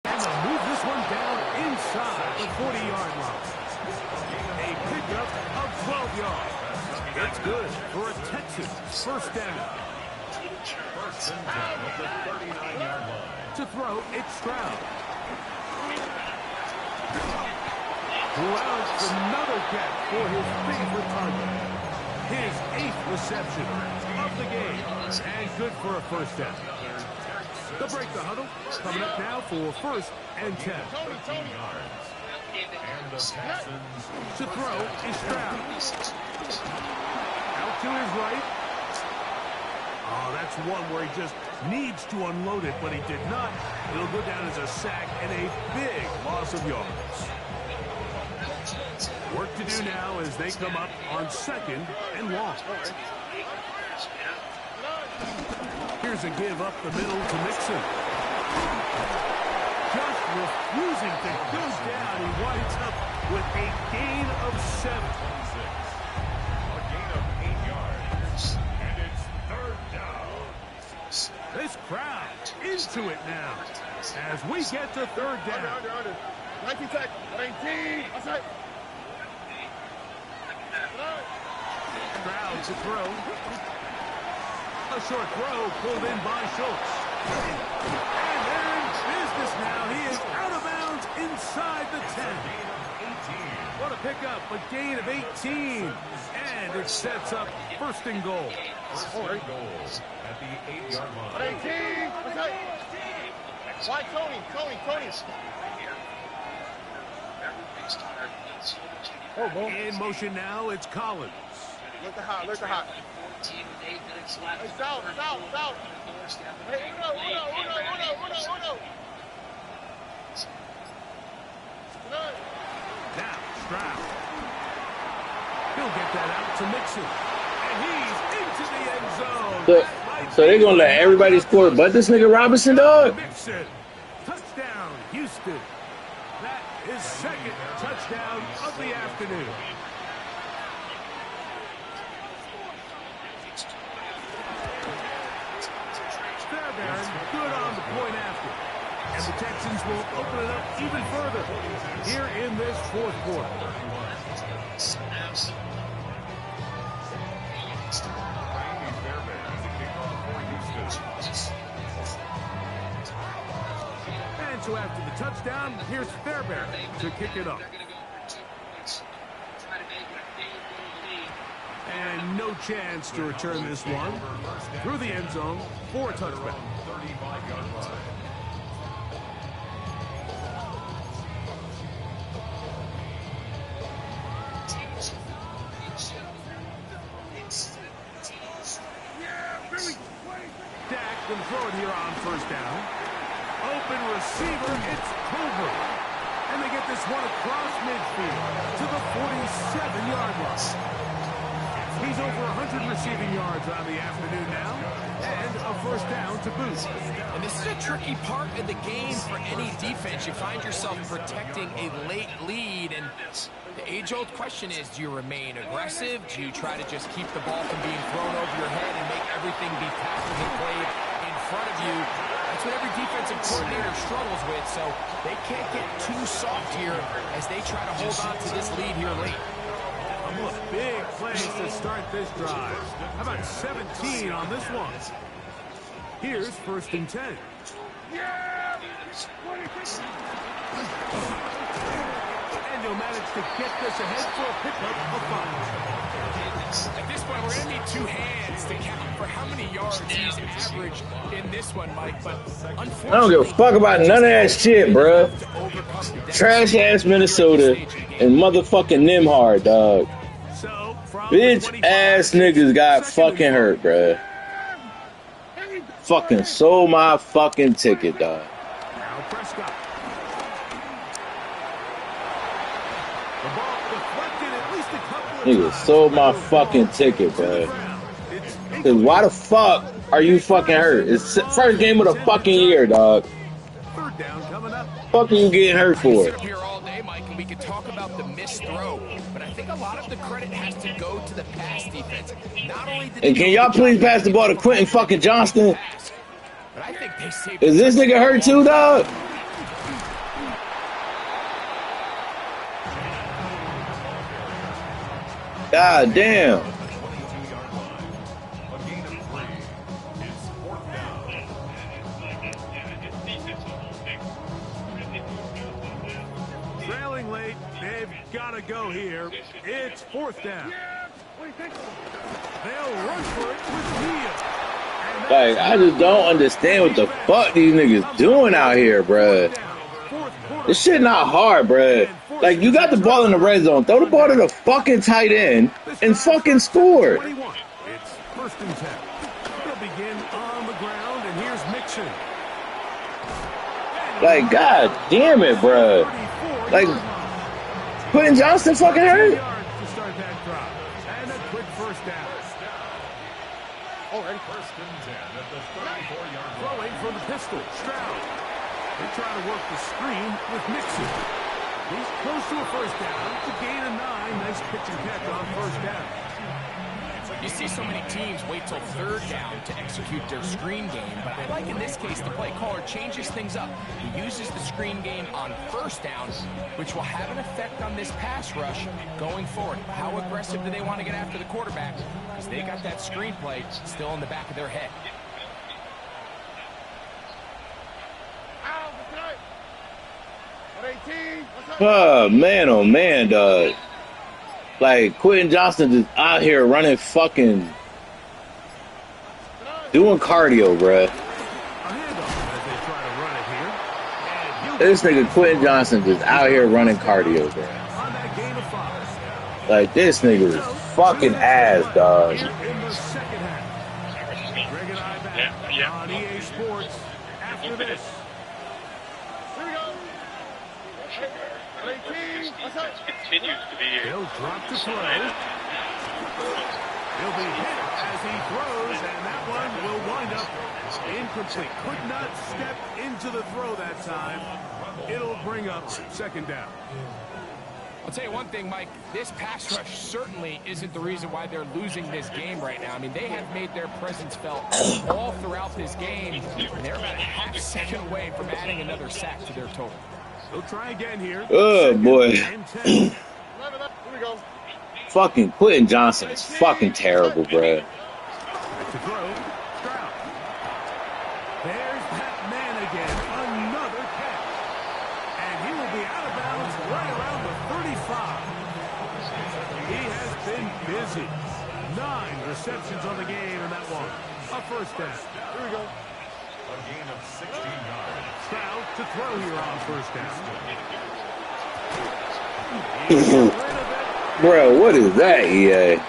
And they'll move this one down inside the 40-yard line. A pickup of 12 yards. It's good for a Texas 1st down. 1st and 10 at the 39-yard line. To throw, it's Stroud. Allows another catch for his favorite target. His 8th reception of the game. And good for a 1st down. They'll break the huddle. Coming up now for 1st and 10. 13 yards. And the Texans. To throw is Stroud. Out to his right. Oh, that's one where he just needs to unload it, but he did not. It'll go down as a sack and a big loss of yards. Work to do now as they come up on 2nd and long. Here's a give up the middle to Mixon. Just refusing to go down. He winds up with a gain of 7. A gain of 8 yards. And it's 3rd down. This crowd into it now as we get to 3rd down. 19 tackle. 19. Outside. Stroud to throw. A short throw pulled in by Schultz. And they're in business now. He is out of bounds inside the 10. What a pickup, a gain of 18. And it sets up 1st and goal. 1st and goal at the 8-yard line. 18. Outside. Why Tony? In motion now, it's Collins. Look at hot. Hey, south. Hey, Uno. Now, Stroud. He'll get that out to Mixon. And he's into the end zone. So they're going to let everybody score but this nigga Robinson, dog? Mixon. Touchdown, Houston. That is 2nd touchdown of the afternoon. Fairbairn good on the point after. And the Texans will open it up even further here in this 4th quarter. And so after the touchdown, here's Fairbairn to kick it up. And no chance to return this one through the end zone for a touchback. 35-yard line. Dak can throw it here on 1st down. Open receiver, it's Colbert. And they get this one across midfield to the 47-yard line. He's over 100 receiving yards on the afternoon now, and a 1st down to boot. And this is a tricky part of the game for any defense. You find yourself protecting a late lead, and the age-old question is, do you remain aggressive? Do you try to just keep the ball from being thrown over your head and make everything be tackled and played in front of you? That's what every defensive coordinator struggles with, so they can't get too soft here as they try to hold on to this lead here late. Almost big plays to start this drive. How about 17 on this one? Here's 1st and 10. And Daniel managed to get this ahead for a pickup of 5. At this point, we're going to need 2 hands to count for how many yards he's averaged in this one, Mike. But unfortunately, I don't give a fuck about none of that shit, bruh. Trash ass Minnesota and motherfucking Nimhard, dog. Bitch ass niggas got fucking hurt, bruh. Fucking sold my fucking ticket, dog. Now Prescott. The ball deflected at least a couple of Niggas times. sold my fucking ticket, bruh. Cause why the fuck are you fucking hurt? It's first game of the fucking year, dog. Third down coming up. Fuck are you getting hurt I for? sit up here all day, Mike, and we could talk about the missed throw, but I think a lot of the credit has to go to the pass defense. Not only did And can y'all please pass the ball to Quentin fucking Johnston? but I think they saved. Is this nigga hurt too, dog? God damn. 22-yard line. A gain of 3. It's 4th down. Trailing late. They've got to go here. It's 4th down. They'll run for it with Neal. Like, I just don't understand what the fuck these niggas doing out here, bruh. This shit not hard, bruh. Like, you got the ball in the red zone. Throw the ball to the fucking tight end and fucking score. 21. It's 1st and 10. They'll begin on the ground, and here's Mixon. Like, god damn it, bruh. Like, Quentin Johnston fucking hurt? Yards to start that drive. And a quick 1st down. Already 1st and 10 at the 34-yard line. Throwing from the pistol. Stroud. They try to work the screen with Mixon. He's close to a 1st down. To gain a 9. Nice pitch and catch on 1st down. You see so many teams wait till 3rd down to execute their screen game, but I like in this case the play caller changes things up. He uses the screen game on 1st down, which will have an effect on this pass rush going forward. How aggressive do they want to get after the quarterback? Because they got that screen play still in the back of their head. Oh, man, dog. Like, Quentin Johnston just out here running fucking... doing cardio, bruh. A handoff as they try to run it here. And This nigga Quentin Johnston just out here running cardio, bruh. on that gain of 5. Like, this nigga is fucking ass, dog. In the 2nd half. Greg and I back on EA Sports after this. Here we go. 18. Continues to be He'll drop to throw. He'll be hit as he throws, and that one will wind up incomplete. Could not step into the throw that time. It'll bring up 2nd down. I'll tell you one thing, Mike, this pass rush certainly isn't the reason why they're losing this game right now. I mean, they have made their presence felt all throughout this game, and they're about a half second away from adding another sack to their total. They'll try again here. Oh, boy. 2nd and 10. Fucking Quentin Johnston is fucking terrible, bruh. To throw. Stroud. There's that man again. Another catch. And he will be out of bounds right around the 35. He has been busy. 9 receptions on the game in that one. A 1st down. Here we go. A gain of 16 yards. Stroud to throw here on 1st down. Bro, what is that, EA?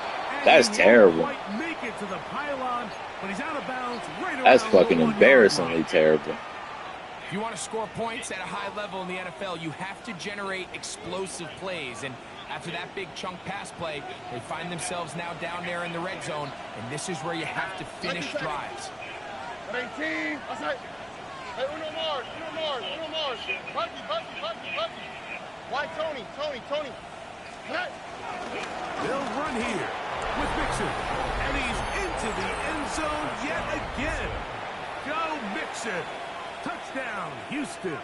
That's terrible. Make it to the pylon, but he's out of bounds right That's around fucking the 1 yard embarrassingly line. terrible. If you want to score points at a high level in the NFL, you have to generate explosive plays. And after that big chunk pass play, they find themselves now down there in the red zone. And this is where you have to finish drives. 18. Outside. Hey, uno more. Bucky. Why Tony? Hey. They'll run here with Mixon. And he's into the end zone yet again. Go Mixon. Touchdown, Houston.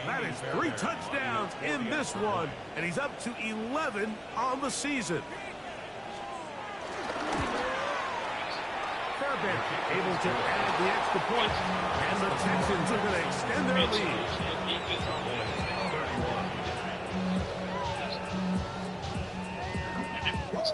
That is 3 touchdowns in this one. And he's up to 11 on the season. Fairbanks able to add the extra point. And the Texans are going to extend their lead. And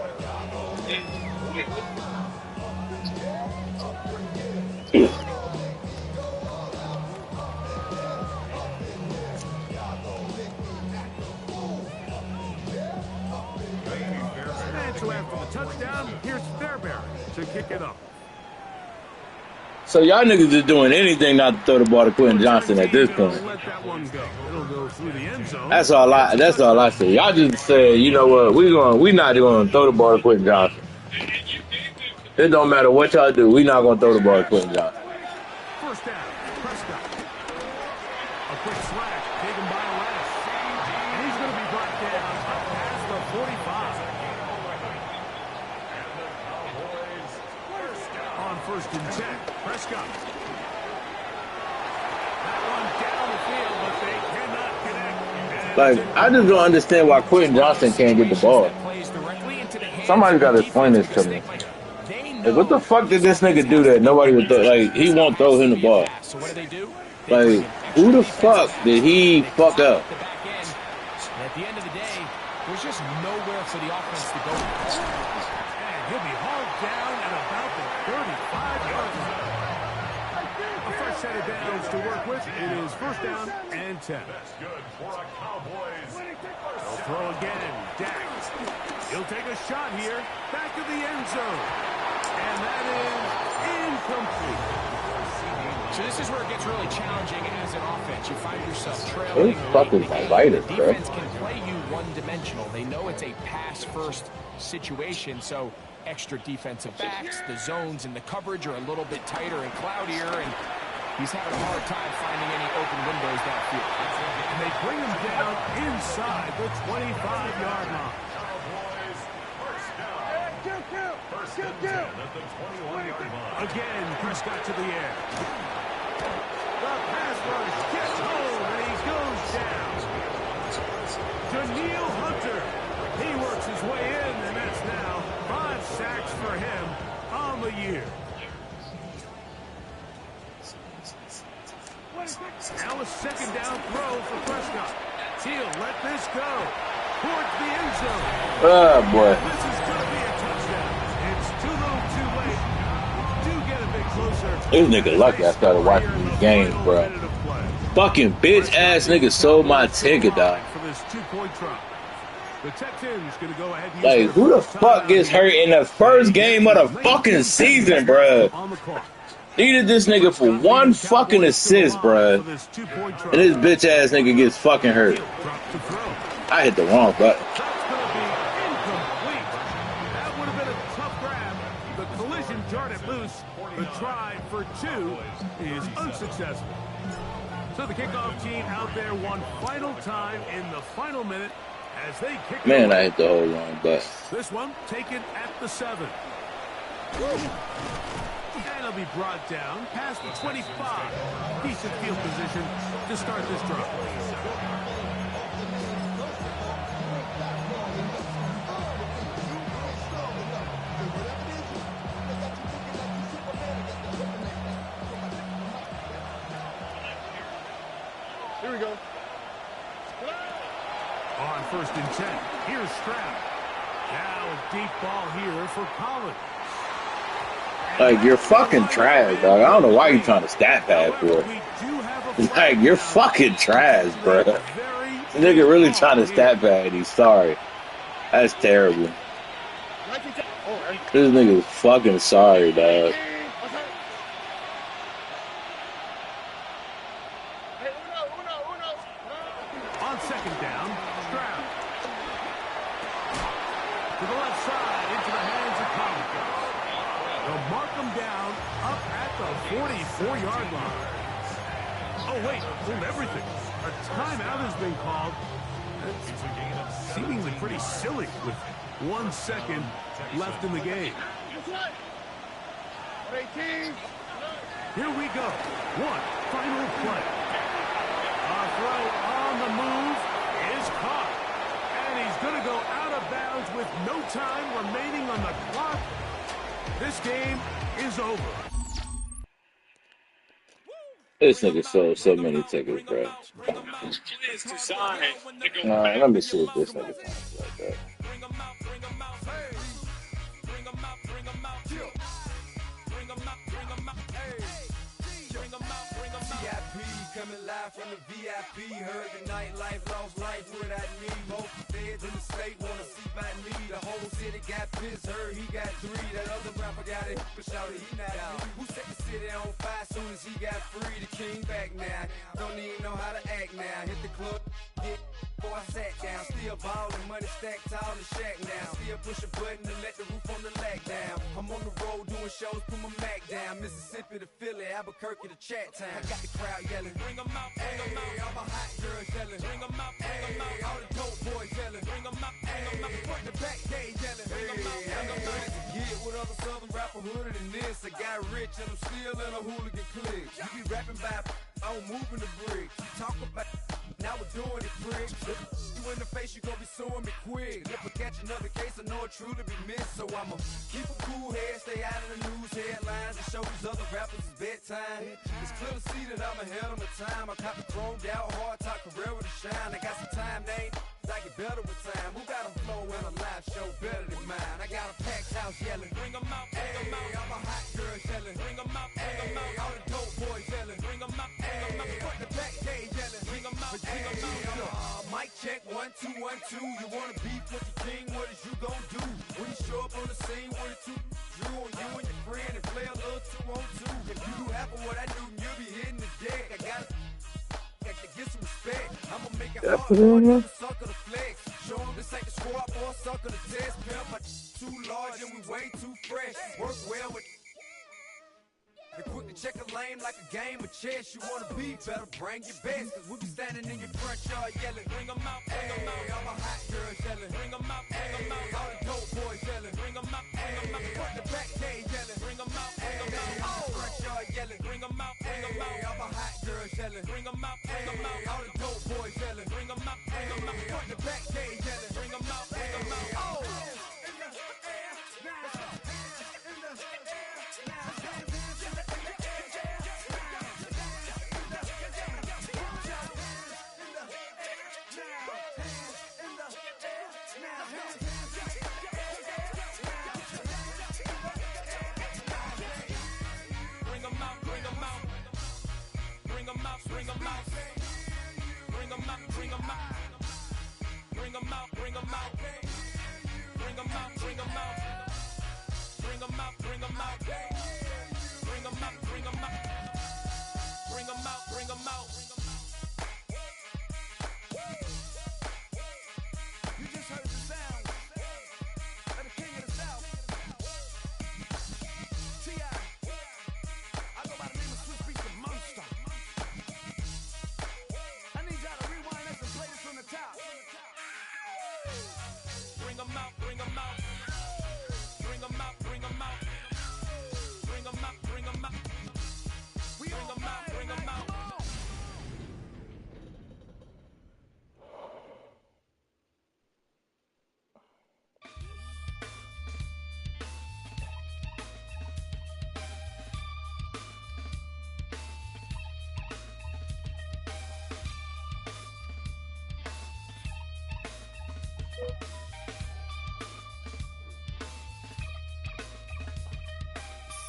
so after the touchdown, here's Fairbury to kick it up. So y'all niggas is doing anything not to throw the ball to Quentin Johnson at this point. Let that one go. It'll go through the end zone. That's all I say. Y'all just said, you know what, we not gonna throw the ball to Quentin Johnson. It don't matter what y'all do, we not gonna throw the ball to Quentin Johnson. First down, Prescott. A quick slash taken by Les. And he's going to be brought down up past the 45. On first and 10, Prescott. That one down the field, but they cannot connect. Like, I just don't understand why Quentin Johnson can't get the ball. Somebody got to explain this to me. Like, what the fuck did this nigga do that nobody would throw? Like, he won't throw him the ball. So what do they do? Like, who the fuck did he fuck up? At the end of the day, there's just nowhere for the offense to go. And he'll be hauled down at about the 35-yard line. A fresh set of downs to work with. It is first down and 10. That's good for a Cowboys. They'll throw again. Dak. He'll take a shot here. Back to the end zone. And that is incomplete. So this is where it gets really challenging as an offense. You find yourself trailing. Who fucking invited, The bro? defense can play you one-dimensional. They know it's a pass-first situation, so extra defensive backs, the zones and the coverage are a little bit tighter and cloudier, and he's having a hard time finding any open windows downfield. And they bring him down inside the 25-yard line. Again, Prescott to the air. The pass rush gets home, and he goes down. Danielle Hunter. He works his way in, and that's now 5 sacks for him on the year. Now a second down throw for Prescott. He'll let this go towards the end zone. Oh, boy. This is going to be a touchdown. It's too little too late. Do get a bit closer. This nigga lucky I started watching these games, bro. Fucking bitch ass nigga sold my ticket, dog. For this 2-point drop. The Texans going to go ahead and Like, who the fuck gets hurt in the first game of the fucking season, bro? on the clock. Needed this nigga for one fucking assist, bruh. And this bitch ass nigga gets fucking hurt. I hit the wrong button. That's going to be incomplete. That would have been a tough grab. The collision darted loose. The try for 2 is unsuccessful. So the kickoff team out there one final time in the final minute as they kick. Man, I hit the whole wrong button. This one taken at the 7. And he'll be brought down past the 25. Decent field position to start this drive. Here we go. On first and 10, here's Stroud. Now a deep ball here for Collins. Like, you're fucking trash, dog. I don't know why you're trying to stat pad for it. Like, you're fucking trash, bro. This nigga really trying to stat pad. He's sorry. That's terrible. This nigga's fucking sorry, dog. On second down, Stroud. To the left side, into the hands of Collins. They'll mark him down up at the 44-yard line. Oh, wait, hold everything. A timeout has been called. It's seemingly pretty silly with 1 second left in the game. Here we go. One final play. A throw on the move is caught. And he's going to go out of bounds with no time remaining on the clock. This game is over. This nigga sold so many tickets, bro. Let me see if this nigga finds like that. live from the VIP. Heard the nightlife, lost life without me. Most feds in the state wanna see by me. The whole city got pissed, heard he got 3. That other rapper got it, but shouted he not out. Who set the city on fire soon as he got free? The king back now, don't even know how to act now. Hit the club, get before I sat down. Still ballin', money stacked tall in the shack now. Still push a button to let the roof on the lag down. I'm on the road doing shows, put my Mac down. Mississippi to Philly, Albuquerque to Chat Town. I got the crowd yelling, bring 'em out, bring 'em out. All my hot girls yelling, bring 'em out, bring 'em out. All the dope boys yelling, bring 'em out, bring 'em out. Front to back, they yelling, bring 'em out, bring 'em out. Get with other southern rapper hooded than this. I got rich and I'm still in a hooligan clique. You be rapping by, I'm moving the bricks. Talk about, now we're doing it, prick. You in the face, you gon' be suing me quick. If I catch another case, I know it truly be missed. So I'ma keep a cool head, stay out of the news headlines, and show these other rappers it's bedtime. It's clear to see that I'm ahead of my time. I caught the chromed out, hard top career with a shine. I got some time, they ain't I get better with time. Who got a flow and a live show better than mine? I got a packed house yelling, bring 'em out, bring 'em out. All my hot girls yelling, bring 'em out, bring 'em out. All the dope boys yelling, bring 'em out, bring 'em out. Front the back, they yelling, bring 'em out, bring 'em out. Mic check, 1 2 1 2. You wanna beef with the king? What is you gon' do? When you show up on the scene, 1 2 drew on you and your friend and play a little 2 on 2. If you do half of what I do, you'll be hitting the deck. I got to get some respect. I'ma make it hard for the sucker to flex. Show them this ain't the squad for a sucker to test. Pimp, my too large and we way too fresh. Work well with. They quick to check a lane like a game of chess. You wanna be better, bring your best. Cause we be standing in your front yard yelling, bring 'em out, bring 'em out. All my hot girls yelling, bring 'em out, bring 'em out. All the dope boys yelling, bring 'em out, bring 'em out. Front the back, they yelling, bring 'em out, bring 'em out. All the front yard yelling, bring 'em out, bring 'em out. All my hot girls yelling, bring 'em out, bring 'em out. All the dope boys yelling, bring 'em out, bring 'em out. Front the back, they yelling, bring 'em out, bring 'em out. Oh.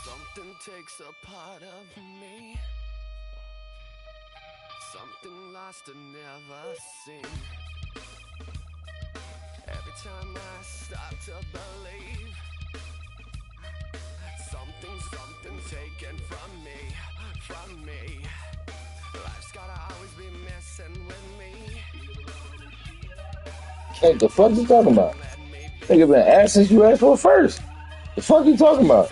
Something takes a part of me, something lost and never seen. Every time I start to believe, something taken from me. Life's gotta always be messing with me. Hey, the fuck you talking about? Nigga been asked since you asked for it first. The fuck you talking about?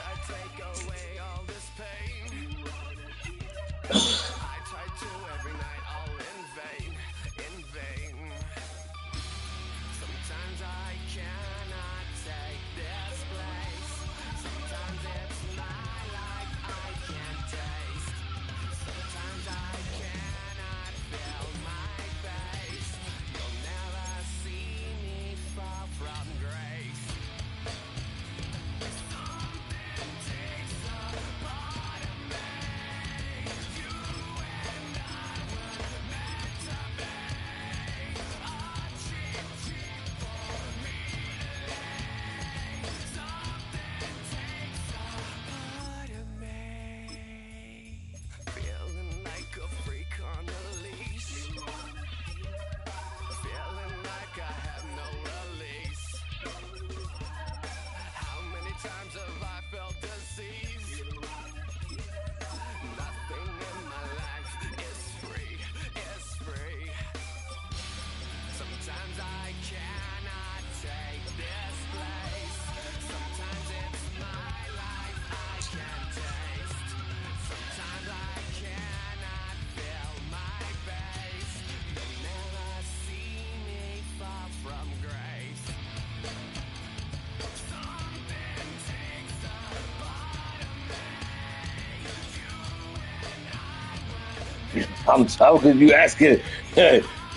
I'm tough because you asking,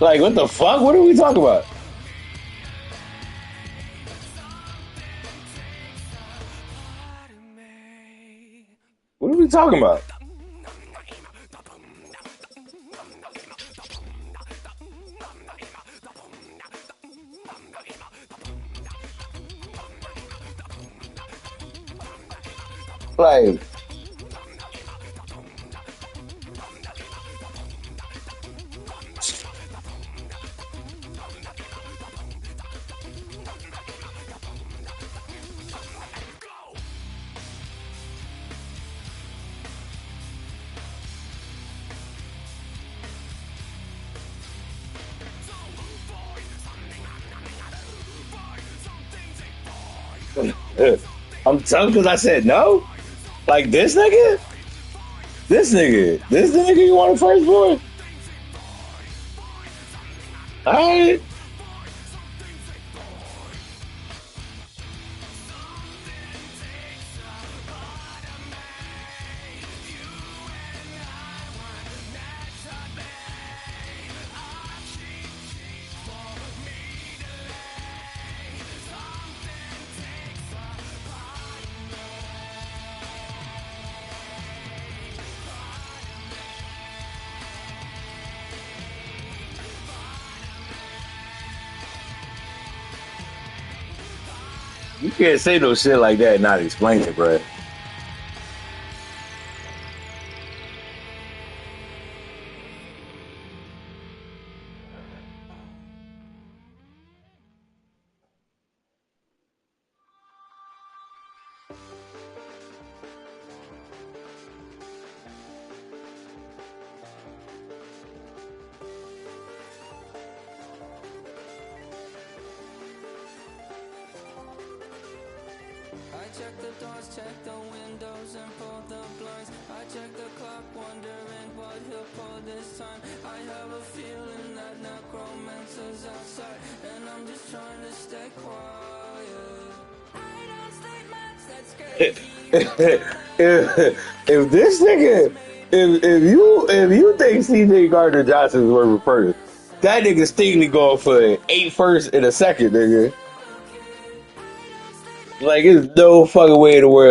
like, what the fuck? What are we talking about? What are we talking about? Like, I'm tough because I said no? Like, this nigga? This nigga? This the nigga you want first boy? All right. You can't say no shit like that and not explain it, bro. I check the doors, check the windows, and pull the blinds. I check the clock, wondering what he'll pull this time. I have a feeling that necromancer's outside, and I'm just trying to stay quiet. I don't sleep much, that's crazy. if this nigga, if you think CJ Gardner Johnson is worth a first, that nigga Stingley going for 8 firsts and a second, nigga. Like, there's no fucking way in the world